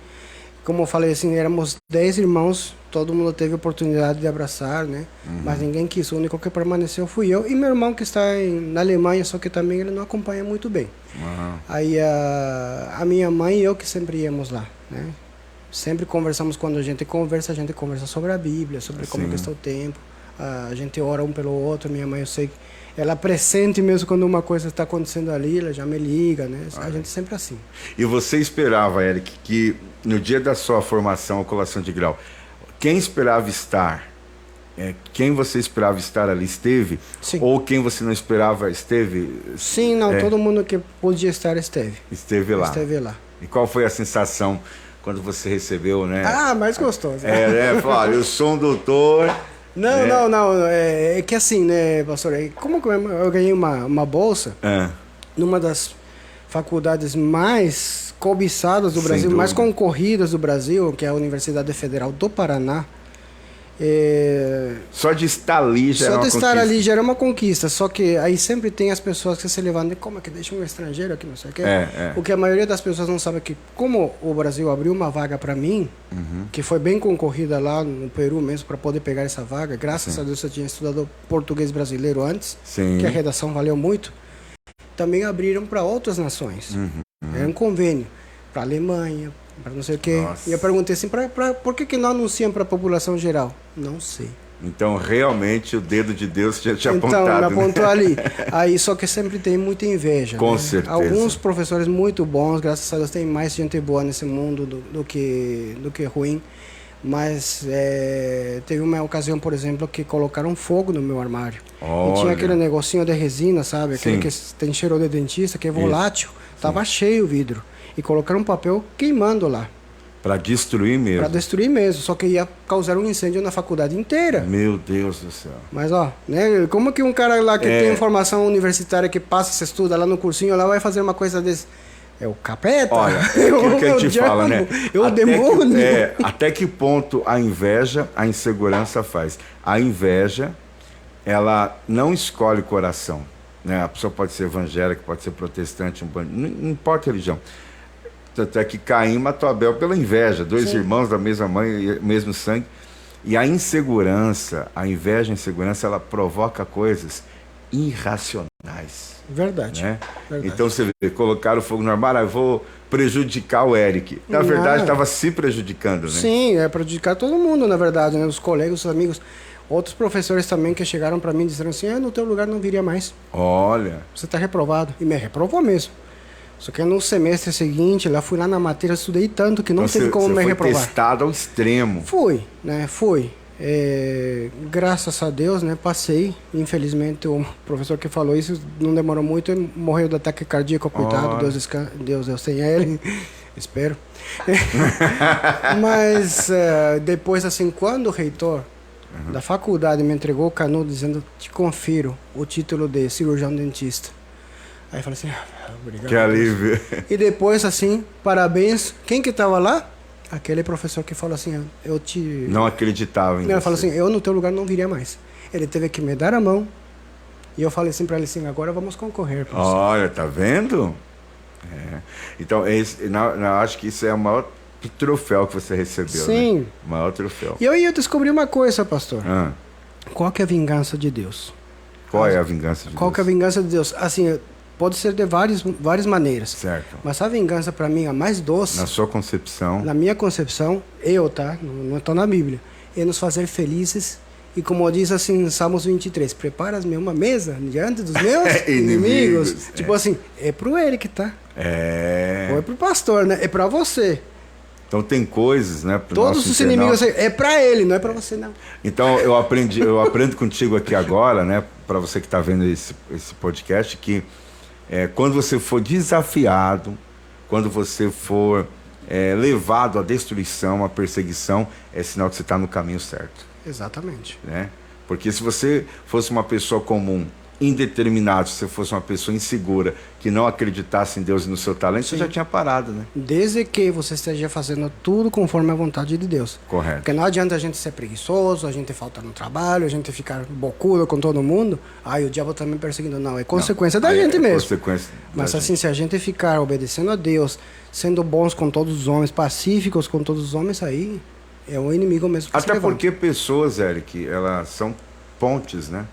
Como eu falei, assim, éramos 10 irmãos, todo mundo teve a oportunidade de abraçar, né? Mas ninguém quis, o único que permaneceu fui eu e meu irmão que está na Alemanha, só que também ele não acompanha muito bem. Aí a minha mãe e eu que sempre íamos lá, né? Sempre conversamos, quando a gente conversa sobre a Bíblia, sobre como que está o tempo, a gente ora um pelo outro, minha mãe, eu sei, ela pressente mesmo quando uma coisa está acontecendo ali, ela já me liga, né? A gente sempre assim. E você esperava, Eric, que no dia da sua formação, a colação de grau, quem esperava estar, quem você esperava estar ali esteve? Sim. Ou quem você não esperava esteve? Sim, não, todo mundo que podia estar esteve. Esteve lá. Esteve lá. E qual foi a sensação quando você recebeu, né? Mais gostoso. Falou, olha, eu sou um doutor... Não, é que assim, né, pastor, como eu ganhei uma bolsa numa das faculdades mais cobiçadas do Brasil, mais concorridas do Brasil, que é a Universidade Federal do Paraná. Só de estar ali já era uma conquista. Só de estar ali já era uma conquista, só que aí sempre tem as pessoas que se levantam, como é que deixa um estrangeiro aqui, não sei o quê. O que a maioria das pessoas não sabe é que, como o Brasil abriu uma vaga para mim, que foi bem concorrida lá no Peru mesmo, para poder pegar essa vaga, graças a Deus eu tinha estudado português brasileiro antes, que a redação valeu muito, também abriram para outras nações. Era um convênio para a Alemanha, para não sei o quê. E eu perguntei assim, por que não anunciam para a população geral? Não sei. Então, realmente, o dedo de Deus tinha te apontado. Então, me apontou ali. Aí, só que sempre tem muita inveja. Com certeza. Alguns professores muito bons, graças a Deus, tem mais gente boa nesse mundo do que ruim. Mas teve uma ocasião, por exemplo, que colocaram fogo no meu armário. Olha. E tinha aquele negocinho de resina, sabe? Aquele que tem cheiro de dentista, que é volátil. Tava cheio o vidro. E colocaram um papel queimando lá. Para destruir mesmo. Para destruir mesmo, só que ia causar um incêndio na faculdade inteira. Meu Deus do céu. Mas né, como que um cara lá que tem formação universitária, que passa, se estuda lá no cursinho, lá vai fazer uma coisa desse? É o capeta? Olha, aquilo que a gente fala, né? É o demônio. Até que ponto a inveja, a insegurança faz? A inveja, ela não escolhe o coração, né? A pessoa pode ser evangélica, pode ser protestante, não importa a religião. Tanto é que Caim matou Abel pela inveja, dois irmãos da mesma mãe, mesmo sangue. E a insegurança, a inveja e a insegurança, ela provoca coisas irracionais. Verdade. Né? Verdade. Então você vê, colocaram fogo no armário, eu vou prejudicar o Eric. Na verdade, estava se prejudicando, né? Sim, prejudicar todo mundo, na verdade, né? Os colegas, os amigos. Outros professores também que chegaram para mim dizendo assim, no teu lugar não viria mais. Olha. Você está reprovado. E me reprovou mesmo. Só que no semestre seguinte, fui lá na matéria, estudei tanto que não Então, teve como me reprovar. Foi testado ao extremo. Fui. Graças a Deus, né, passei. Infelizmente, o professor que falou isso não demorou muito e morreu de ataque cardíaco, coitado. Deus tenha ele, espero. Mas depois, assim, quando o reitor da faculdade me entregou o canudo dizendo, te confiro o título de cirurgião dentista. Aí eu falei assim, obrigado. Que alívio. E depois, assim, parabéns. Quem que estava lá? Aquele professor que falou assim, Não acreditava em você. Ele falou assim, eu no teu lugar não viria mais. Ele teve que me dar a mão. E eu falei assim para ele assim, agora vamos concorrer. Professor. Olha, tá vendo? Então, acho que isso é o maior troféu que você recebeu, Sim. Né? O maior troféu. E eu ia descobrir uma coisa, pastor. Ah. Qual que é a vingança de Deus? Qual é a vingança de Deus? Qual que é a vingança de Deus? Assim, pode ser de várias maneiras. Certo. Mas a vingança, para mim, a mais doce... Na sua concepção... Na minha concepção, não estou na Bíblia, é nos fazer felizes. E como diz assim em Salmos 23, preparas-me uma mesa diante dos meus inimigos. Tipo assim, é pro ele que tá. Ou é pro pastor, né? É para você. Então tem coisas, né? Todos os inimigos é para ele, não é para você não. Então eu aprendo contigo aqui agora, né? Para você que está vendo esse podcast, que quando você for desafiado, quando você for levado à destruição, à perseguição, é sinal que você está no caminho certo. Exatamente. Né? Porque se você fosse uma pessoa comum, indeterminado, se você fosse uma pessoa insegura, que não acreditasse em Deus e no seu talento, Sim. Você já tinha parado, né? Desde que você esteja fazendo tudo conforme a vontade de Deus. Correto. Porque não adianta a gente ser preguiçoso, a gente faltar no trabalho, a gente ficar bocudo com todo mundo. O diabo tá me perseguindo. Não, é consequência da gente mesmo. Consequência Mas assim, se a gente ficar obedecendo a Deus, sendo bons com todos os homens, pacíficos com todos os homens, aí é o inimigo mesmo que Até porque pessoas, Eric, elas são pontes, né?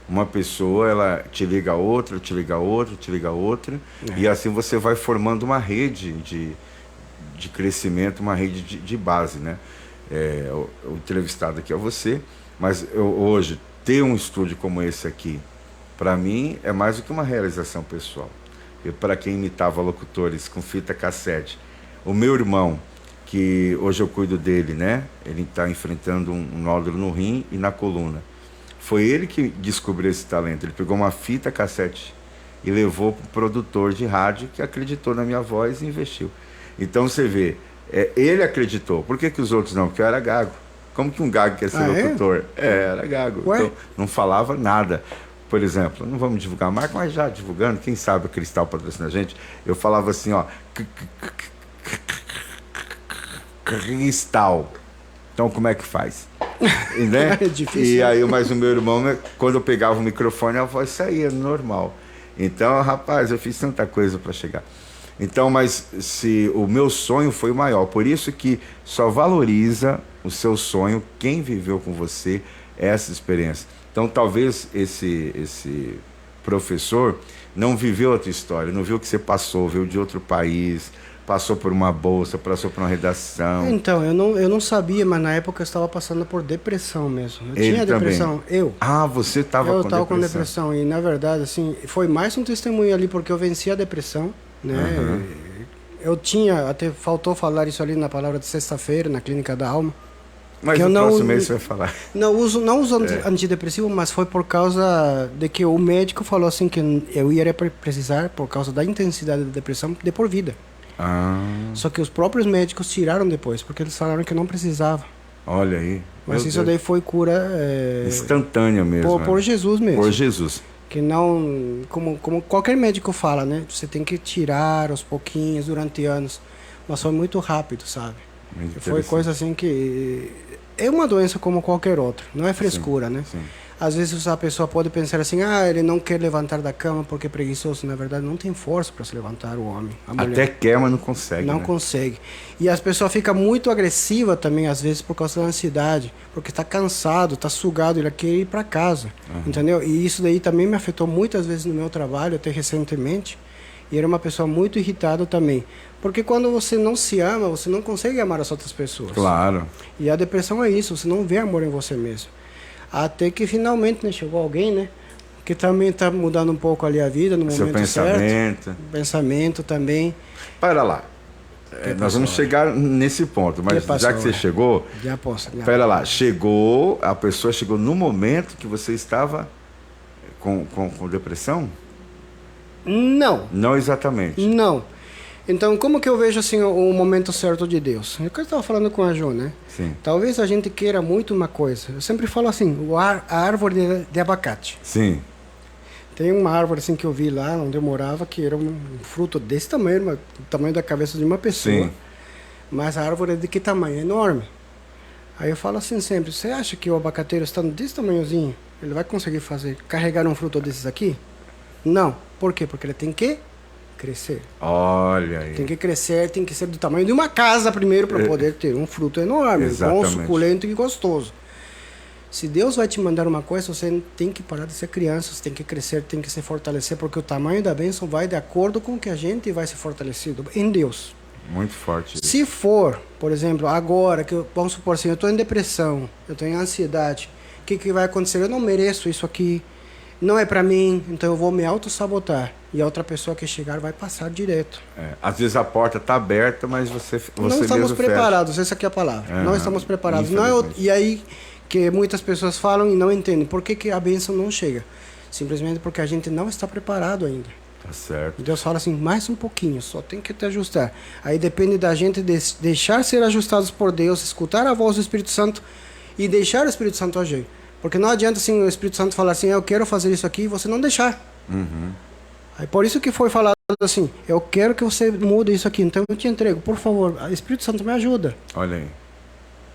Uma pessoa, ela te liga a outra, te liga a outra, te liga a outra, e assim você vai formando uma rede de crescimento, uma rede de base, né? O entrevistado aqui é você, mas hoje, ter um estúdio como esse aqui, para mim, é mais do que uma realização pessoal. Para quem imitava locutores com fita cassete, o meu irmão, que hoje eu cuido dele, né? Ele está enfrentando um nódulo no rim e na coluna. Foi ele que descobriu esse talento. Ele pegou uma fita cassete e levou para o produtor de rádio que acreditou na minha voz e investiu. Então você vê, ele acreditou. Por que os outros não? Porque eu era gago. Como que um gago quer ser locutor? Era gago. Então, não falava nada. Por exemplo, não vamos divulgar a marca, mas já divulgando, quem sabe a Cristal patrocina a gente. Eu falava assim, ó... Cristal. Então como é que faz? Né? É difícil. E aí, mas o meu irmão, quando eu pegava o microfone, a voz saía normal. Então, rapaz, eu fiz tanta coisa para chegar. Então, mas o meu sonho foi o maior. Por isso que só valoriza o seu sonho quem viveu com você essa experiência. Então, talvez esse professor não viveu a tua história, não viu o que você passou, veio de outro país, passou por uma bolsa, passou por uma redação. Então, eu não sabia, mas na época eu estava passando por depressão mesmo. Eu tinha depressão. Você estava com depressão. Eu estava com depressão. E, na verdade, assim, foi mais um testemunho ali, porque eu venci a depressão, né? Uhum. Eu tinha, até faltou falar isso ali na palavra de sexta-feira, na Clínica da Alma. Mas no próximo mês você vai falar. Não uso antidepressivo, mas foi por causa de que o médico falou assim que eu iria precisar, por causa da intensidade da depressão, de por vida. Só que os próprios médicos tiraram depois, porque eles falaram que não precisava. Olha aí. Mas isso daí foi cura... instantânea mesmo. Por Jesus mesmo. Por Jesus. Que não... Como qualquer médico fala, né? Você tem que tirar aos pouquinhos, durante anos. Mas foi muito rápido, sabe? Foi coisa assim que... É uma doença como qualquer outra. Não é frescura, né? Sim. Às vezes a pessoa pode pensar assim, ele não quer levantar da cama porque é preguiçoso. Na verdade, não tem força para se levantar o homem. A mulher. Até quer, mas não consegue. Não consegue. E as pessoas ficam muito agressivas também, às vezes, por causa da ansiedade. Porque está cansado, está sugado, ele quer ir para casa. Entendeu? E isso daí também me afetou muitas vezes no meu trabalho, até recentemente. E era uma pessoa muito irritada também. Porque quando você não se ama, você não consegue amar as outras pessoas. Claro. E a depressão é isso, você não vê amor em você mesmo. Até que finalmente, né, chegou alguém, né? Que também está mudando um pouco ali a vida no Seu momento pensamento. certo. Pensamento também. Para lá. Nós vamos chegar nesse ponto, mas já que você chegou... Já posso. Pera lá, a pessoa chegou no momento que você estava com depressão? Não. Não exatamente. Não. Então, como que eu vejo assim o momento certo de Deus? É o que eu estava falando com a Jo, né? Sim. Talvez a gente queira muito uma coisa. Eu sempre falo assim, a árvore de abacate. Sim. Tem uma árvore assim que eu vi lá onde eu morava, que era um fruto desse tamanho, do tamanho da cabeça de uma pessoa. Sim. Mas a árvore é de que tamanho? É enorme. Aí eu falo assim sempre, você acha que o abacateiro estando desse tamanhozinho, ele vai conseguir carregar um fruto desses aqui? Não. Por quê? Porque ele tem que crescer. Olha aí. Tem que crescer, tem que ser do tamanho de uma casa primeiro para poder ter um fruto enorme, bom, suculento e gostoso. Se Deus vai te mandar uma coisa, você tem que parar de ser criança, você tem que crescer, tem que se fortalecer, porque o tamanho da bênção vai de acordo com que a gente vai ser fortalecido em Deus. Muito forte. Se for, por exemplo, agora, vamos supor assim, eu estou em depressão, eu estou em ansiedade, o que vai acontecer? Eu não mereço isso aqui, não é para mim, então eu vou me auto-sabotar. E a outra pessoa que chegar vai passar direto. Às vezes a porta está aberta, mas você não estamos mesmo preparados, fecha. essa aqui é a palavra. Não estamos preparados. E aí que muitas pessoas falam e não entendem. Por que a bênção não chega? Simplesmente porque a gente não está preparado ainda. Tá certo. E Deus fala assim, mais um pouquinho, só tem que te ajustar. Aí depende da gente deixar ser ajustados por Deus, escutar a voz do Espírito Santo e deixar o Espírito Santo agir. Porque não adianta assim, o Espírito Santo falar assim, eu quero fazer isso aqui, e você não deixar. Aí por isso que foi falado assim, eu quero que você mude isso aqui, então eu te entrego, por favor, o Espírito Santo me ajuda. Olha aí.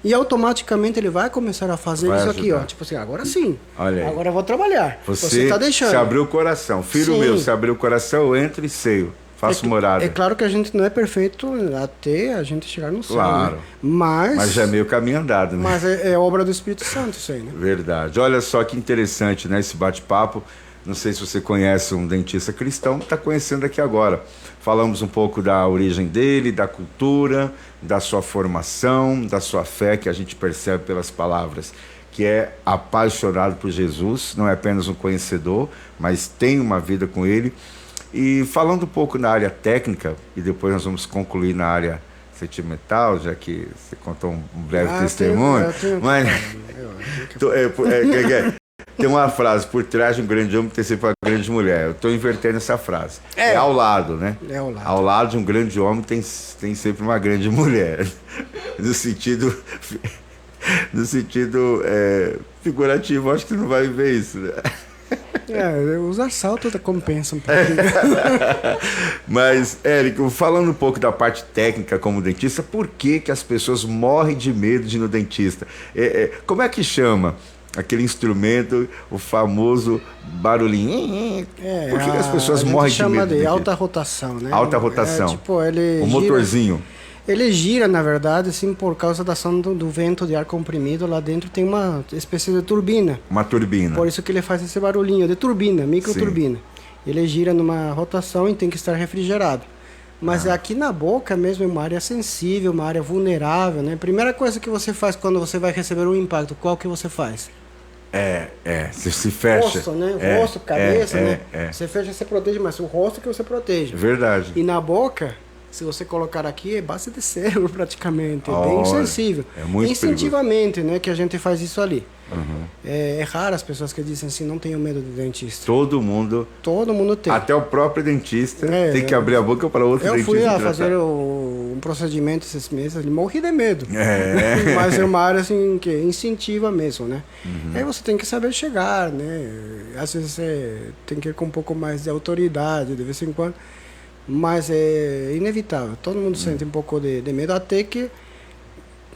E automaticamente ele vai começar a fazer isso aqui, ó. Tipo assim, agora sim. Olha aí. Agora eu vou trabalhar. Você está deixando. Se abriu o coração. Filho meu, se abriu o coração, eu entro e ceio. Faço morada. É claro que a gente não é perfeito até a gente chegar no céu. Claro. Né? Mas já é meio caminho andado, né? Mas é obra do Espírito Santo isso aí, né? Verdade. Olha só que interessante, né? Esse bate-papo. Não sei se você conhece um dentista cristão, está conhecendo aqui agora. Falamos um pouco da origem dele, da cultura, da sua formação, da sua fé, que a gente percebe pelas palavras, que é apaixonado por Jesus, não é apenas um conhecedor, mas tem uma vida com ele. E falando um pouco na área técnica, e depois nós vamos concluir na área sentimental, já que você contou um breve testemunho. Mas tem uma frase, por trás de um grande homem tem sempre uma grande mulher. Eu estou invertendo essa frase. É ao lado, né? É ao lado. Ao lado de um grande homem tem sempre uma grande mulher. No sentido figurativo, acho que você não vai ver isso, né? Os assaltos compensam um pouquinho. Mas, Érico, falando um pouco da parte técnica como dentista, por que as pessoas morrem de medo de ir no dentista? Como é que chama aquele instrumento, o famoso barulhinho? Por que as pessoas morrem de medo? Chama de alta rotação, né? Alta rotação. Tipo, ele o motorzinho. Ele gira, na verdade, assim, por causa da ação do vento de ar comprimido. Lá dentro tem uma espécie de turbina. Uma turbina. Por isso que ele faz esse barulhinho de turbina, microturbina. Ele gira numa rotação e tem que estar refrigerado. Mas aqui na boca mesmo é uma área sensível, uma área vulnerável, né? Primeira coisa que você faz quando você vai receber um impacto, qual que você faz? Você se fecha. Rosto, né? Rosto, cabeça, né? Você fecha, você protege, mas o rosto que você protege. Verdade. E na boca, se você colocar aqui, é base de cérebro praticamente, é bem sensível. É muito instintivamente, né, que a gente faz isso ali. É raro as pessoas que dizem assim, não tenho medo de dentista. Todo mundo tem. Até o próprio dentista tem que abrir a boca para outro dentista. Eu fui a fazer um procedimento esses meses, ele morri de medo. Mas é uma área assim, que é instintiva mesmo, né? Aí você tem que saber chegar, né? Às vezes você tem que ir com um pouco mais de autoridade, de vez em quando. Mas é inevitável, todo mundo sente um pouco de medo, até que,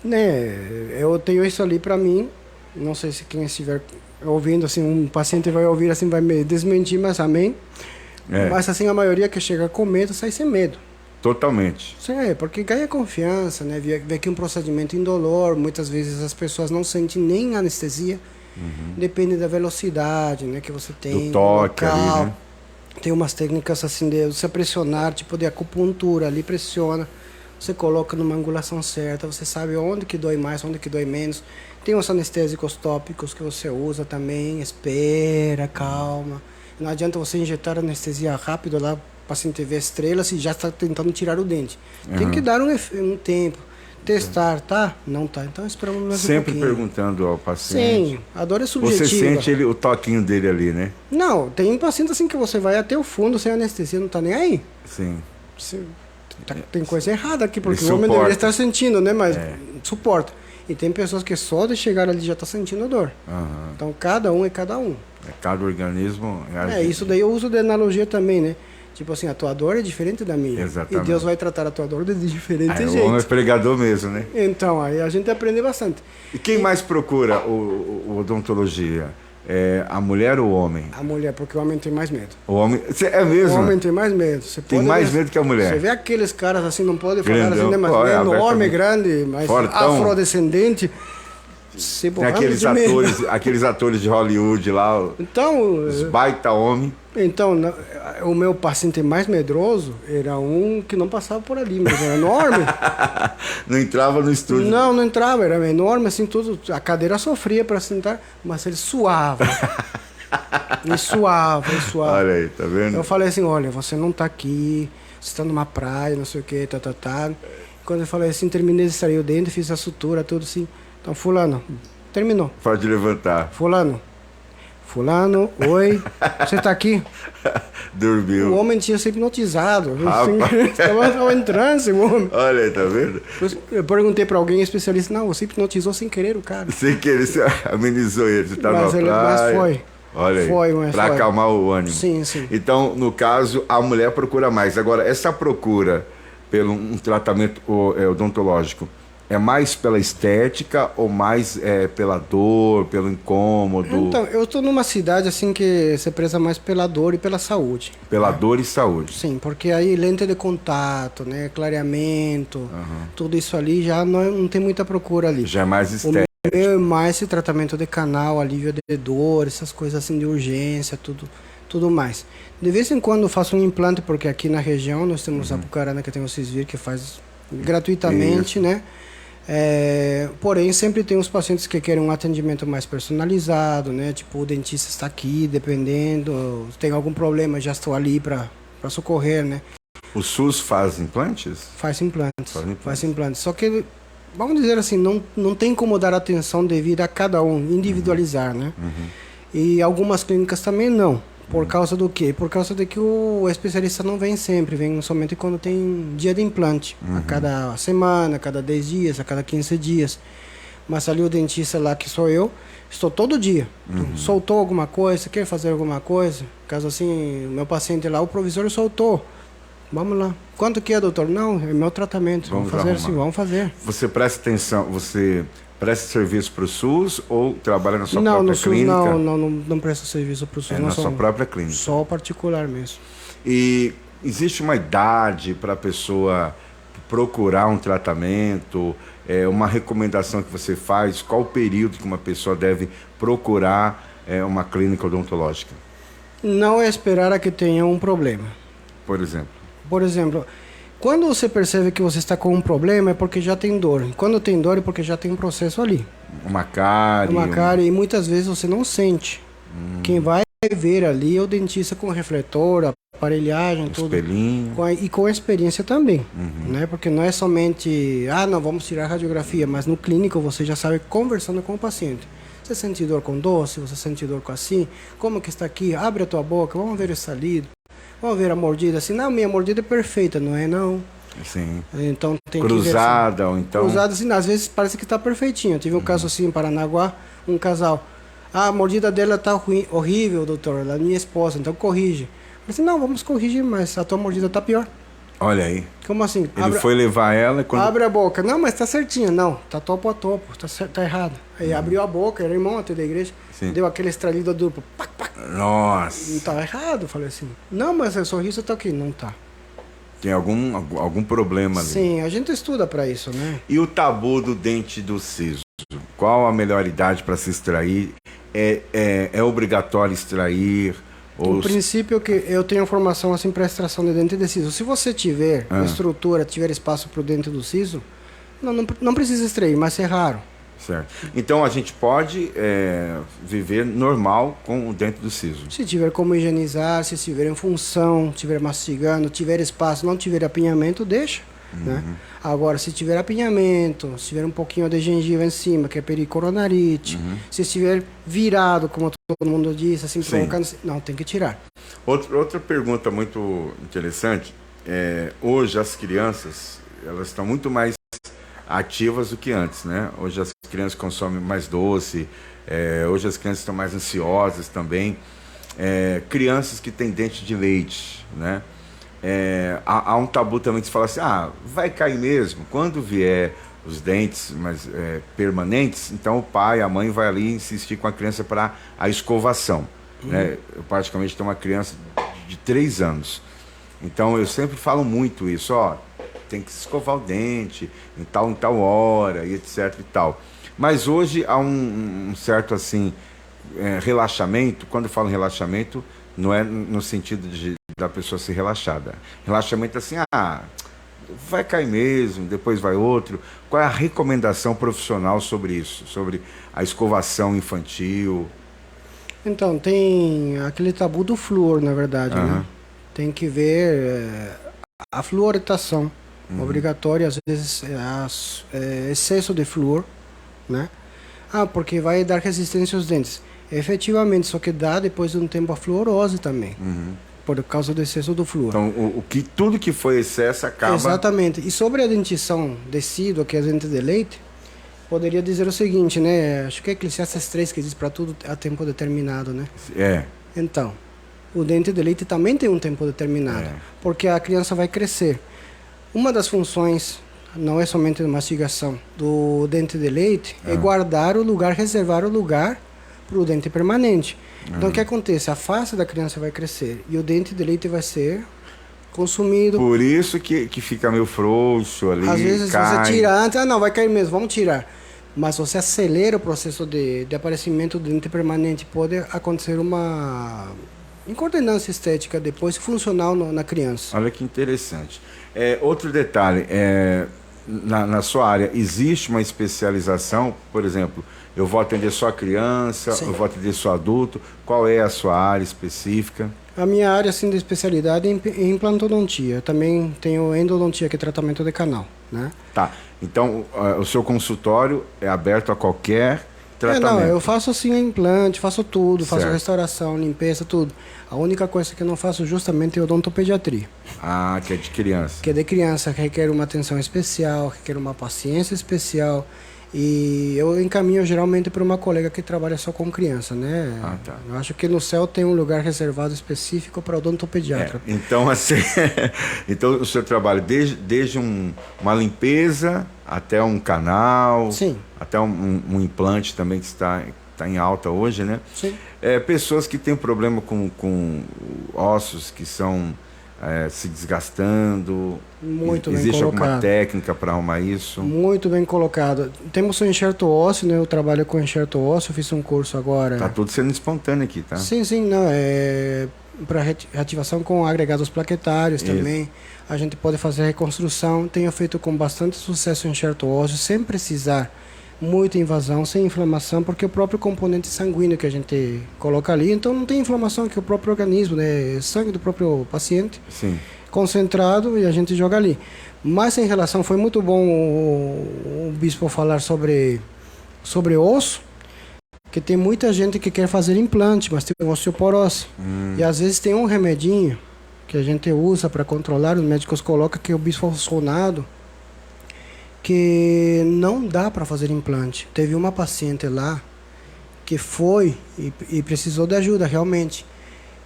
né, eu tenho isso ali para mim, não sei se quem estiver ouvindo, assim, um paciente vai ouvir, assim, vai me desmentir, mas amém. Mas assim, a maioria que chega com medo, sai sem medo. Totalmente. Sim, porque ganha confiança, né, vê que um procedimento indolor, muitas vezes as pessoas não sentem nem anestesia, depende da velocidade, né, que você tem. Do toque ali, né? Tem umas técnicas assim de você pressionar, tipo de acupuntura, ali pressiona, você coloca numa angulação certa, você sabe onde que dói mais, onde que dói menos. Tem os anestésicos tópicos que você usa também, espera, calma. Não adianta você injetar anestesia rápido lá, o paciente vê estrelas e já está tentando tirar o dente. Tem que dar um tempo, testar, tá? Não tá, então esperamos mais sempre um pouquinho. Perguntando ao paciente. Sim, a dor é subjetiva. Você sente o toquinho dele ali, né? Não, tem paciente assim que você vai até o fundo sem anestesia, não tá nem aí. Sim. Tem coisa errada aqui, porque ele o homem suporta. deveria estar sentindo, né? Mas suporta. E tem pessoas que só de chegar ali já tá sentindo dor. Então cada um é cada um. Cada organismo... Isso daí eu uso de analogia também, né? Tipo assim, a tua dor é diferente da minha. Exatamente. E Deus vai tratar a tua dor de diferente O jeito. homem é pregador mesmo, né? Então, aí a gente aprende bastante. E quem mais procura o odontologia? É a mulher ou o homem? A mulher, porque o homem tem mais medo. O homem... É mesmo? O homem tem mais medo. Você tem mais medo que a mulher. Você vê aqueles caras assim, não pode falar Grandão. assim, né? Mas enorme, grande, mas fortão. Afrodescendente. Tem aqueles atores de Hollywood lá, então, os baita homem. Então, o meu paciente mais medroso era um que não passava por ali, mas era enorme. Não entrava no estúdio. Não entrava, era enorme, assim, tudo. A cadeira sofria para sentar, mas ele suava. Ele suava. Olha aí, tá vendo? Eu falei assim, olha, você não tá aqui, você está numa praia, não sei o que, tá. Quando eu falei assim, terminei de extrair o dente, fiz a sutura, tudo assim. Então, fulano, terminou. Pode levantar. Fulano, oi, você tá aqui? Dormiu. O homem tinha se hipnotizado. Estava em transe, o homem. Olha aí, tá vendo? Eu perguntei para alguém especialista, não, você hipnotizou sem querer o cara. Sem querer, você amenizou ele. Você tá mas, mas foi. Olha aí, para acalmar o ânimo. Sim. Então, no caso, a mulher procura mais. Agora, essa procura pelo um tratamento odontológico, é mais pela estética ou mais pela dor, pelo incômodo? Então, eu estou numa cidade assim que se preza mais pela dor e pela saúde. Pela dor e saúde. Sim, porque aí lente de contato, né, clareamento, tudo isso ali já não tem muita procura ali. Já é mais estético. O meu é mais esse tratamento de canal, alívio de dor, essas coisas assim de urgência, tudo mais. De vez em quando eu faço um implante, porque aqui na região nós temos a Apucarana, que tem o Cisvir, que faz gratuitamente, né? Porém, sempre tem os pacientes que querem um atendimento mais personalizado, né? Tipo, o dentista está aqui, dependendo, tem algum problema, já estou ali para socorrer, né? O SUS faz implantes? Faz implantes. Só que, vamos dizer assim, não tem como dar atenção devida a cada um, individualizar, né? E algumas clínicas também não. Por causa do quê? Por causa de que o especialista não vem sempre, vem somente quando tem dia de implante. A cada semana, a cada 10 dias, a cada 15 dias. Mas ali o dentista lá, que sou eu, estou todo dia. Soltou alguma coisa, quer fazer alguma coisa? Caso assim, meu paciente lá, o provisor soltou. Vamos lá. Quanto que é, doutor? Não, é meu tratamento. Vamos fazer assim, vamos fazer. Você presta atenção, você presta serviço para o SUS ou trabalha na sua própria clínica? Não presta serviço para o SUS. Na sua própria clínica. Só particular mesmo. E existe uma idade para a pessoa procurar um tratamento, uma recomendação que você faz? Qual o período que uma pessoa deve procurar uma clínica odontológica? Não é esperar a que tenha um problema. Por exemplo, quando você percebe que você está com um problema é porque já tem dor. Quando tem dor é porque já tem um processo ali. Uma cárie. E muitas vezes você não sente. Quem vai ver ali é o dentista com refletor, aparelhagem, tudo. Espelhinho. E com a experiência também. Né? Porque não é somente, não, vamos tirar a radiografia, mas no clínico você já sabe conversando com o paciente. Você sente dor com doce, você sente dor com assim, como que está aqui? Abre a tua boca, vamos ver o salido. Vamos ver a mordida assim. Não, minha mordida é perfeita, não é não. Sim. Então tem cruzada, que ver, assim, ou então... Cruzada, assim, às vezes parece que está perfeitinho. Eu tive um caso assim em Paranaguá, um casal. A mordida dela está horrível, doutor, ela é minha esposa, então corrige. Eu disse, não, vamos corrigir, mas a tua mordida está pior. Olha aí. Como assim? Ele foi levar ela quando... Abre a boca. Não, mas tá certinho. Não, tá topo a topo, tá errado. Aí abriu a boca, era irmão até da igreja. Sim. Deu aquele estralido duplo. Pac, pac. Nossa. Não tá errado, falei assim. Não, mas o sorriso tá aqui. Não tá. Tem algum problema ali. Sim, a gente estuda para isso, né? E o tabu do dente do siso? Qual a melhor idade para se extrair? É obrigatório extrair? Ou O princípio é que eu tenho formação assim para extração de dente de siso. Se você tiver estrutura, tiver espaço para o dente do siso, não precisa extrair, mas é raro. certo. Então a gente pode viver normal com o dente do siso. Se tiver como higienizar, se estiver em função, estiver mastigando, tiver espaço, não tiver apinhamento, deixa. Né? Agora, se tiver apinhamento, se tiver um pouquinho de gengiva em cima, que é pericoronarite, se estiver virado, como todo mundo diz, assim, provocando, não, tem que tirar. Outra pergunta muito interessante, hoje as crianças, elas estão muito mais ativas do que antes, né? Hoje as crianças consomem mais doce, hoje as crianças estão mais ansiosas também. Crianças que têm dente de leite, né? Há um tabu também que se fala assim, vai cair mesmo, quando vier os dentes permanentes, então o pai, a mãe vai ali insistir com a criança para a escovação, né? Eu praticamente tenho uma criança de 3 anos, então eu sempre falo muito isso, tem que escovar o dente em tal hora e etc e tal, mas hoje há um certo assim relaxamento. Quando eu falo relaxamento, não é no sentido da pessoa ser relaxada. Relaxamento assim, vai cair mesmo, depois vai outro. Qual é a recomendação profissional sobre isso? Sobre a escovação infantil? Então, tem aquele tabu do flúor, na verdade, né? Tem que ver a fluoretação obrigatória, às vezes excesso de flúor, né? Porque vai dar resistência aos dentes. Efetivamente, só que dá depois de um tempo a fluorose também, por causa do excesso do flúor. Então, tudo que foi excesso acaba... Exatamente. E sobre a dentição decídua, que é a dente de leite, poderia dizer o seguinte, né? Acho que é Eclesiastes 3 que diz para tudo a tempo determinado, né? Então, o dente de leite também tem um tempo determinado, porque a criança vai crescer. Uma das funções, não é somente a mastigação, do dente de leite, é guardar o lugar, reservar o lugar para o dente permanente. Então o que acontece? A face da criança vai crescer e o dente de leite vai ser consumido. Por isso que fica meio frouxo ali, às vezes cai. você tira antes, não, vai cair mesmo, vamos tirar. Mas você acelera o processo de aparecimento do dente permanente, pode acontecer uma incoordenância estética depois funcional na criança. Olha que interessante. Outro detalhe, na sua área, existe uma especialização? Por exemplo, eu vou atender só a criança, eu vou atender só adulto. Qual é a sua área específica? A minha área assim, de especialidade é em implantodontia. Eu também tenho endodontia, que é tratamento de canal, né? Tá. Então, o seu consultório é aberto a qualquer tratamento? Eu faço assim implante, faço tudo, faço restauração, limpeza, tudo. A única coisa que eu não faço justamente é odontopediatria. Que é de criança. Que é de criança, que requer uma atenção especial, requer uma paciência especial. E eu encaminho geralmente para uma colega que trabalha só com criança, né? Tá. Eu acho que no céu tem um lugar reservado específico para odontopediatra. Então, assim, então o seu trabalho, desde uma limpeza até um canal, Sim. até um implante também que está em alta hoje, né? Sim. Pessoas que têm problema com ossos que são se desgastando. Muito bem Existe colocado. alguma técnica para arrumar isso? Muito bem colocado. Temos o enxerto ósseo, né? Eu trabalho com enxerto ósseo, fiz um curso agora. Tá tudo sendo espontâneo aqui, tá? Sim, não, para reativação com agregados plaquetários também. A gente pode fazer reconstrução. Tenho feito com bastante sucesso o enxerto ósseo, sem precisar muita invasão, sem inflamação, porque o próprio componente sanguíneo que a gente coloca ali, então não tem inflamação, que o próprio organismo, né, sangue do próprio paciente, concentrado, e a gente joga ali. Mas em relação, foi muito bom o bispo falar sobre osso, que tem muita gente que quer fazer implante, mas tem osteoporose. E às vezes tem um remedinho que a gente usa para controlar, os médicos colocam, que é o bisfosfonado, que não dá para fazer implante. Teve uma paciente lá que foi e precisou de ajuda realmente.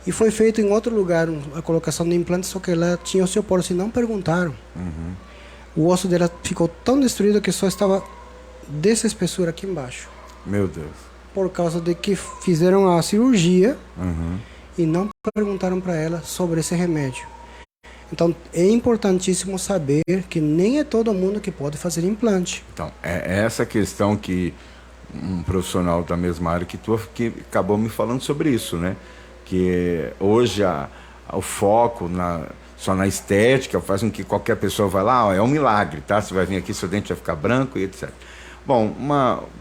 E foi feito em outro lugar a colocação de implante, só que ela tinha osteoporose e não perguntaram. O osso dela ficou tão destruído que só estava dessa espessura aqui embaixo. Meu Deus. Por causa de que fizeram a cirurgia e não perguntaram para ela sobre esse remédio. Então, é importantíssimo saber que nem é todo mundo que pode fazer implante. Então, é essa questão que um profissional da mesma área que tu que acabou me falando sobre isso, né? que hoje o foco só na estética faz com que qualquer pessoa vá lá, é um milagre, tá? Você vai vir aqui, seu dente vai ficar branco e etc. Bom,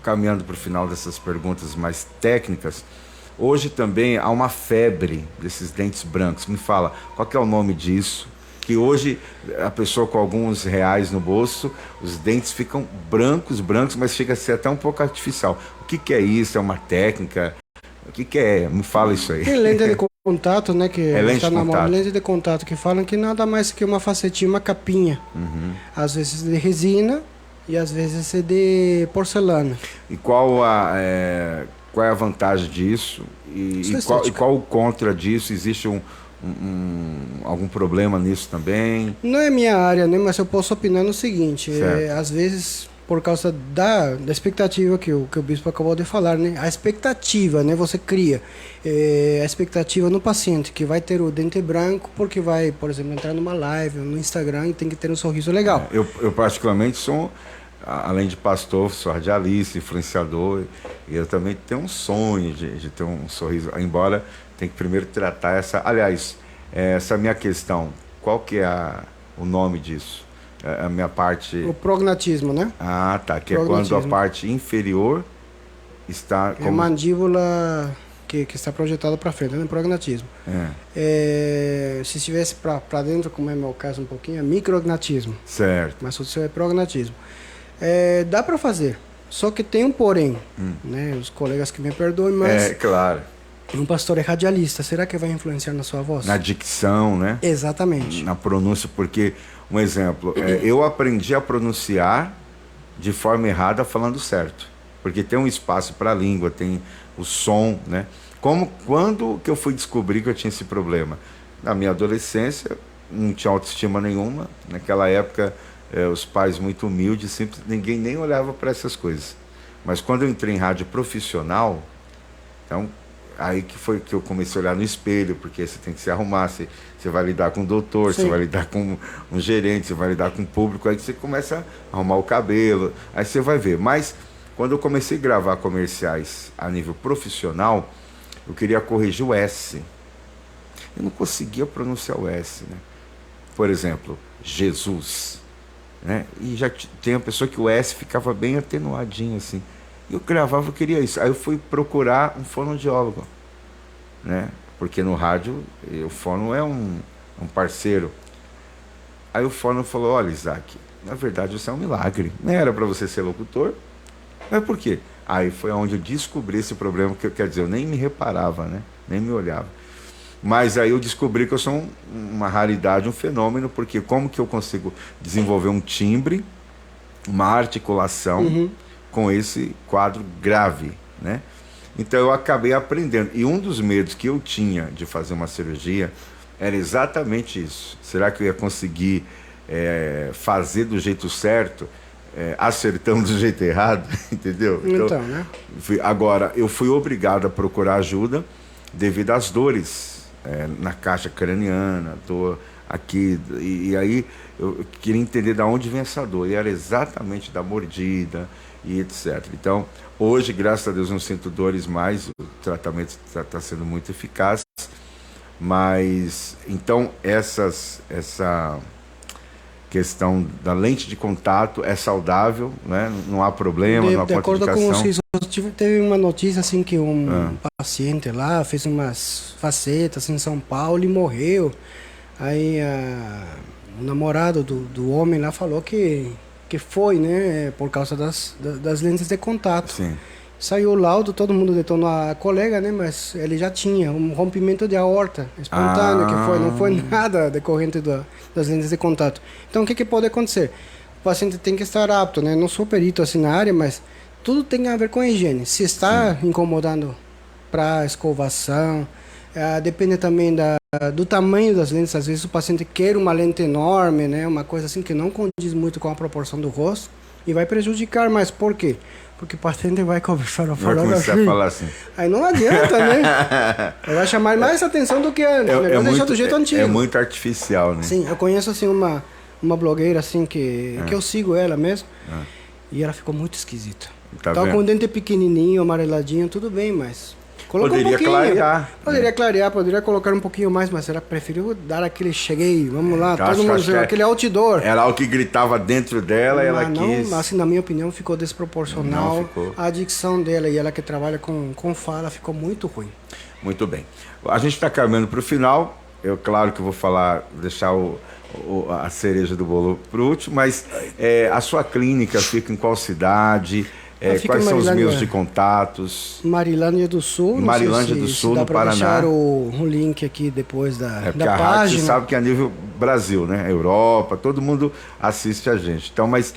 caminhando para o final dessas perguntas mais técnicas, hoje também há uma febre desses dentes brancos. Me fala, qual que é o nome disso? Que hoje a pessoa com alguns reais no bolso, os dentes ficam brancos, mas chega a ser até um pouco artificial. O que é isso? É uma técnica? O que é? Me fala isso aí. Tem lente de contato, né? Que lente está de na mão, contato. lente de contato, que falam que nada mais que uma facetinha, uma capinha. Às vezes de resina e às vezes é de porcelana. E qual é a vantagem disso? E qual o contra disso? Existe algum problema nisso também? Não é minha área, né? Mas eu posso opinar no seguinte: Certo. às vezes, por causa da expectativa que o bispo acabou de falar, né? A expectativa, né? Você cria a expectativa no paciente que vai ter o dente branco porque vai, por exemplo, entrar numa live no Instagram e tem que ter um sorriso legal. Eu particularmente sou, além de pastor, sou radialista, influenciador, e eu também tenho um sonho de ter um sorriso, embora tem que primeiro tratar essa minha questão. Qual que é o nome disso? A minha parte... O prognatismo, né? Ah, tá, que é quando a parte inferior está... É a mandíbula que está projetada para frente, né? Prognatismo. Se estivesse para dentro, como é meu caso um pouquinho, é micrognatismo. Certo. Mas o seu é prognatismo. Dá para fazer, só que tem um porém, né? Os colegas que me perdoem, mas... claro. Um pastor é radialista, será que vai influenciar na sua voz? Na dicção, né? Exatamente. Na pronúncia, porque, um exemplo, eu aprendi a pronunciar de forma errada falando certo. Porque tem um espaço para a língua, tem o som, né? Quando que eu fui descobrir que eu tinha esse problema? Na minha adolescência, não tinha autoestima nenhuma. Naquela época, os pais muito humildes, sempre, ninguém nem olhava para essas coisas. Mas quando eu entrei em rádio profissional, então... Aí que foi que eu comecei a olhar no espelho, porque você tem que se arrumar, você vai lidar com o doutor, você vai lidar com um gerente, você vai lidar com o público, aí você começa a arrumar o cabelo, aí você vai ver. Mas quando eu comecei a gravar comerciais a nível profissional, eu queria corrigir o S. Eu não conseguia pronunciar o S, né? Por exemplo, Jesus, né? E já tem uma pessoa que o S ficava bem atenuadinho assim. Eu gravava, eu queria isso. Aí eu fui procurar um fonoaudiólogo, né? Porque no rádio, o fono é um parceiro. Aí o fono falou, olha, Isaac, na verdade você é um milagre. Não era para você ser locutor. Mas por quê? Aí foi onde eu descobri esse problema, que quer dizer, eu nem me reparava, né? Nem me olhava. Mas aí eu descobri que eu sou uma raridade, um fenômeno, porque como que eu consigo desenvolver um timbre, uma articulação... com esse quadro grave, né? Então eu acabei aprendendo. E um dos medos que eu tinha de fazer uma cirurgia era exatamente isso. Será que eu ia conseguir fazer do jeito certo, acertando do jeito errado? Entendeu? Então, né? Agora, eu fui obrigado a procurar ajuda devido às dores na caixa craniana, dor aqui, e aí eu queria entender de onde vem essa dor. E era exatamente da mordida, e etc. Então, hoje, graças a Deus, não sinto dores mais, o tratamento está sendo muito eficaz, mas, então, essa questão da lente de contato é saudável, né? Não há problema, não há De acordo com contraindicação. teve uma notícia assim que um paciente lá fez umas facetas em São Paulo e morreu. Aí o namorado do homem lá falou que foi, né, por causa das lentes de contato. Sim. Saiu o laudo, todo mundo detonou a colega, né, mas ele já tinha um rompimento de aorta espontâneo, não foi nada decorrente das lentes de contato. Então o que pode acontecer? O paciente tem que estar apto, né, não sou perito assim na área, mas tudo tem a ver com a higiene. Se está incomodando para escovação, depende também do tamanho das lentes. Às vezes o paciente quer uma lente enorme, né? Uma coisa assim que não condiz muito com a proporção do rosto e vai prejudicar. Mas por quê? Porque o paciente vai começar a falar assim. Aí não adianta, né? Vai chamar mais atenção do que antes. Deixar do jeito antigo. É muito artificial, né? Sim, eu conheço assim uma blogueira assim que eu sigo ela mesmo. E ela ficou muito esquisita. Tá Tava vendo? com o dente pequenininho, amareladinho, tudo bem, mas Colocou Poderia um pouquinho. clarear. Poderia clarear, poderia colocar um pouquinho mais, mas ela preferiu dar aquele cheguei, vamos lá, Eu todo acho mundo, que aquele outdoor. Era o que gritava dentro dela e ela Mas não, quis... assim, na minha opinião, ficou desproporcional. Não ficou. A dicção dela e ela que trabalha com fala ficou muito ruim. Muito bem. A gente está caminhando para o final. Eu, claro que vou deixar a cereja do bolo para o último, mas a sua clínica fica em qual cidade? Fica Quais em são os Marilândia. meios de contatos? Marilândia do Sul. não Marilândia sei do se Sul, dá no pra Paraná. deixar o link aqui depois Porque da a rádio, página. você sabe que é a nível Brasil, né? Europa, todo mundo assiste a gente. Então, mas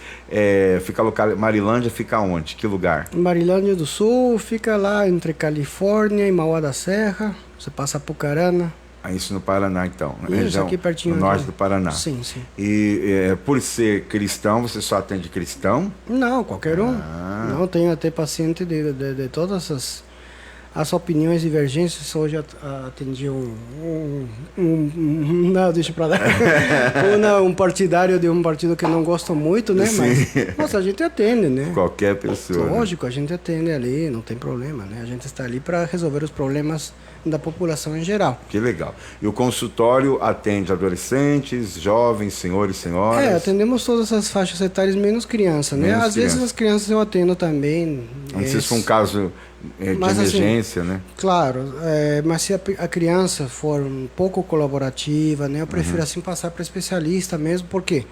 fica local. Marilândia fica onde? Que lugar? Marilândia do Sul fica lá entre Califórnia e Mauá da Serra. Você passa Apucarana. Isso no Paraná, então. Isso, aqui pertinho. No norte aqui. do Paraná. Sim, sim. E por ser cristão, você só atende cristão? Não, qualquer um. Não, tenho até paciente de todas as opiniões divergentes. Hoje atendi não, deixa pra lá. um partidário de um partido que não gosto muito, né? Sim. Mas, nossa, a gente atende, né? Qualquer pessoa. Lógico, a gente atende ali, não tem problema, né? A gente está ali para resolver os problemas da população em geral. Que legal. E o consultório atende adolescentes, jovens, senhores e senhoras? Atendemos todas as faixas etárias, menos criança, né? Menos Às vezes criança. as crianças eu atendo também. Não sei se for um caso de Mas, assim, emergência, né? Claro, mas se a criança for um pouco colaborativa, né? Eu prefiro assim passar para especialista mesmo, por quê?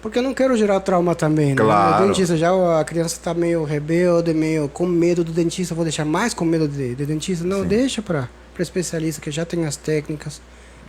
Porque eu não quero gerar trauma também, né? Claro. O dentista, já a criança está meio rebelde, meio com medo do dentista, vou deixar mais com medo de dentista? Não, Sim. deixa para especialista que já tem as técnicas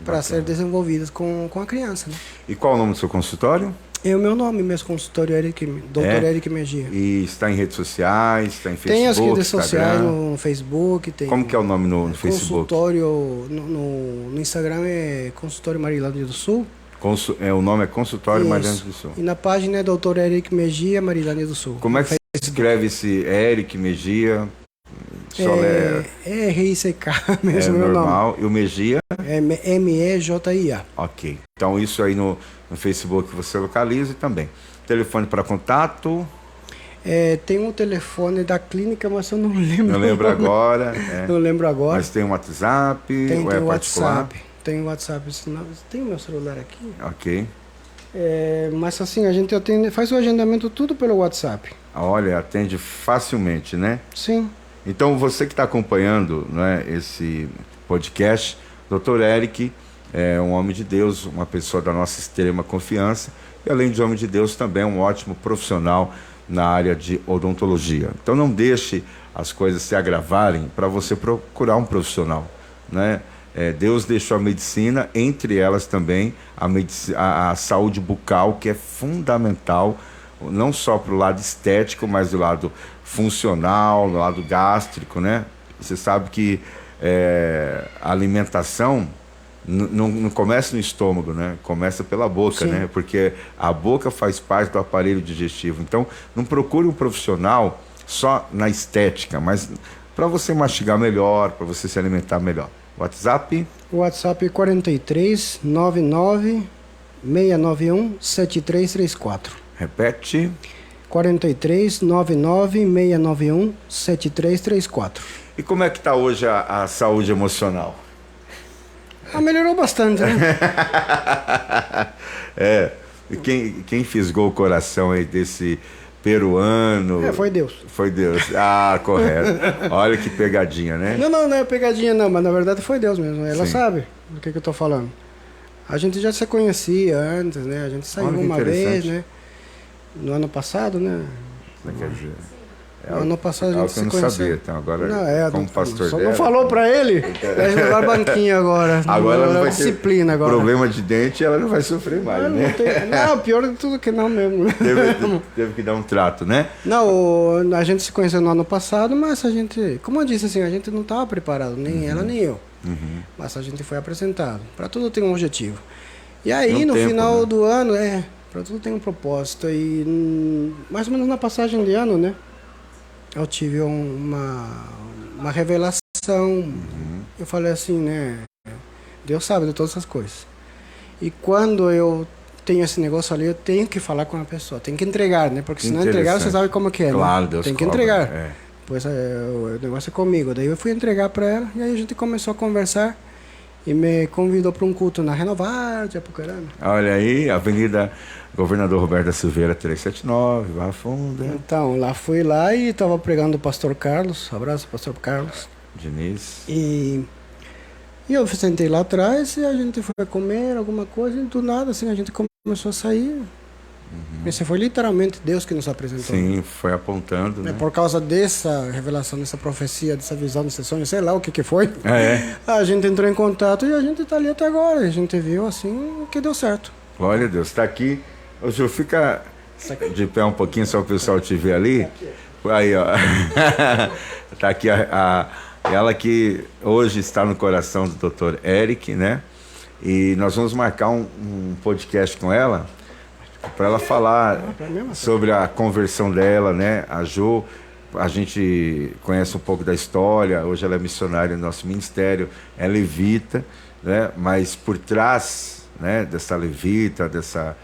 para ser desenvolvidas com a criança, né? E qual o nome do seu consultório? É o meu nome mesmo, consultório Dr. Eric Mejia. E está em redes sociais, está em Facebook, Tem as redes sociais Instagram? no Facebook, tem... Como que é o nome no Facebook? Consultório, no Instagram é Consultório Marilândia do Sul. O nome é Consultório Isso. Marilândia do Sul. E na página é Dr. Eric Mejia, Marilândia do Sul. Como é que se escreve esse Eric Mejia? R-I-C-K mesmo, É meu nome. normal. E o Mejia? É M-E-J-I-A. Ok. Então isso aí no Facebook você localiza e também. Telefone para contato? Tem um telefone da clínica, mas eu não lembro. Não lembro o nome. agora. Não lembro agora. Mas tem um WhatsApp? Tem ou é o particular? WhatsApp. Tem o WhatsApp. Tem o meu celular aqui. Ok. Mas assim, a gente atende, faz o agendamento tudo pelo WhatsApp. Olha, atende facilmente, né? Sim. Então, você que está acompanhando, né, esse podcast, Dr. Eric é um homem de Deus, uma pessoa da nossa extrema confiança, e além de homem de Deus, também é um ótimo profissional na área de odontologia. Então, não deixe as coisas se agravarem para você procurar um profissional, né? Deus deixou a medicina, entre elas também a saúde bucal, que é fundamental, não só para o lado estético, mas do lado funcional, do lado gástrico, né? Você sabe que a alimentação não começa no estômago, né? Começa pela boca, Sim. né? Porque a boca faz parte do aparelho digestivo. Então, não procure um profissional só na estética, mas para você mastigar melhor, para você se alimentar melhor. WhatsApp? O WhatsApp é 43 99 691 7334. Repete. 43 99 691 7334. E como é que está hoje a saúde emocional? Melhorou bastante, né? E quem fisgou o coração aí desse peruano? Foi Deus. Foi Deus. Ah, correto. Olha que pegadinha, né? Não é pegadinha não, mas na verdade foi Deus mesmo. Ela Sim. sabe do que eu tô falando. A gente já se conhecia antes, né? A gente saiu Olha que uma vez, interessante. né? No ano passado, né? Quer dizer, No ano passado a gente algo que se eu não conheceu. sabia. Então agora, Não, como pastor só dela... não falou pra ele? Vai jogar banquinho agora. Agora ela não vai ter disciplina agora. problema de dente, ela não vai sofrer mais, né? Não, pior de tudo que não mesmo. Teve que dar um trato, né? Não, a gente se conheceu no ano passado, mas a gente, como eu disse assim, a gente não estava preparado, nem ela nem eu. Mas a gente foi apresentado. Para tudo tem um objetivo. E aí, no tempo, final né? do ano, para tudo tem um propósito. E mais ou menos na passagem de ano, né? Eu tive uma revelação. Eu falei assim, né? Deus sabe de todas essas coisas. E quando eu tenho esse negócio ali, eu tenho que falar com a pessoa. Tem que entregar, né? Porque se não entregar, você sabe como que é, Claro, né? Deus Tem que cobra, entregar. depois o negócio é comigo. Daí eu fui entregar para ela e aí a gente começou a conversar e me convidou para um culto na Renovar de Apucarana. Olha aí, Avenida Governador Roberto da Silveira 379, Barra Funda. Então, lá fui lá e estava pregando o pastor Carlos. Abraço, pastor Carlos. Diniz. E eu sentei lá atrás e a gente foi comer alguma coisa e do nada assim a gente começou a sair. Esse foi literalmente Deus que nos apresentou. Sim, foi apontando, né? Por causa dessa revelação, dessa profecia, dessa visão, desse sonho, sei lá o que foi. É. A gente entrou em contato e a gente está ali até agora. A gente viu assim que deu certo. Glória a Deus. Está aqui. Ô, Ju, fica de pé um pouquinho só o pessoal te ver ali. Aí, ó. Está aqui ela que hoje está no coração do Dr. Eric, né? E nós vamos marcar um podcast com ela para ela falar sobre a conversão dela, né? A Jo, a gente conhece um pouco da história. Hoje ela é missionária no nosso ministério, é levita, né? Mas por trás, né, dessa levita, dessa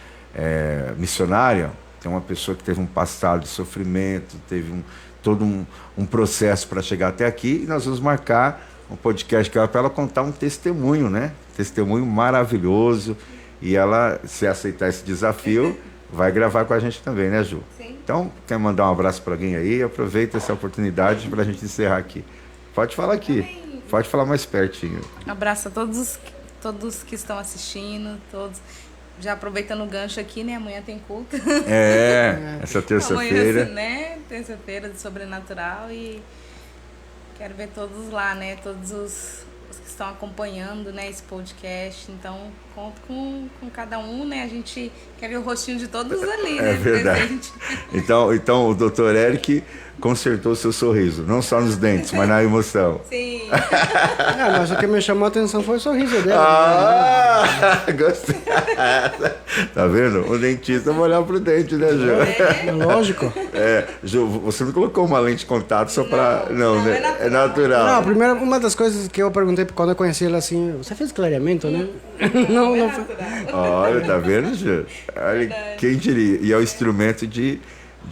missionária, tem uma pessoa que teve um passado de sofrimento, teve todo um processo para chegar até aqui, e nós vamos marcar um podcast com ela para ela contar um testemunho, né? Testemunho maravilhoso, e ela, se aceitar esse desafio, vai gravar com a gente também, né, Ju? Sim. Então, quer mandar um abraço para alguém aí? Aproveita essa oportunidade para a gente encerrar aqui. Pode falar aqui, pode falar mais pertinho. Abraço a todos que estão assistindo, todos. Já aproveitando o gancho aqui, né? Amanhã tem culto. Essa terça-feira. Amanhã, né? Terça-feira de Sobrenatural, e quero ver todos lá, né? Todos os que estão acompanhando, né, esse podcast. Então, conto com cada um, né? A gente quer ver o rostinho de todos ali, né? É verdade. Presente. Então o Dr. Eric consertou seu sorriso, não só nos dentes, mas na emoção. Sim. Mas o que me chamou a atenção foi o sorriso dela. Gostei. Tá vendo? O dentista vai olhar pro dente, né, Ju? Lógico. Ju, você não colocou uma lente de contato só pra... Não, né? É natural. Não, a primeira, uma das coisas que eu perguntei quando eu conheci ela assim, você fez clareamento, né? Não foi. Olha, tá vendo, Ju? Olha, quem diria? E é o instrumento de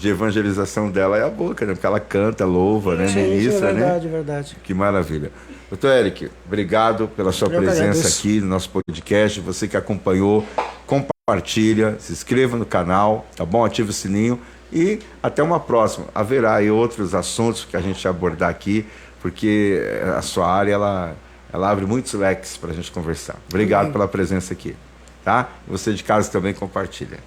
evangelização dela é a boca, né? Porque ela canta, louva, né? Ministra, é verdade, né? verdade. Que maravilha. Dr. Eric, obrigado pela sua presença aqui no nosso podcast. Você que acompanhou, compartilha, se inscreva no canal, tá bom? Ative o sininho e até uma próxima. Haverá aí outros assuntos que a gente abordar aqui, porque a sua área, ela abre muitos leques para a gente conversar. Obrigado pela presença aqui, tá? Você de casa também compartilha.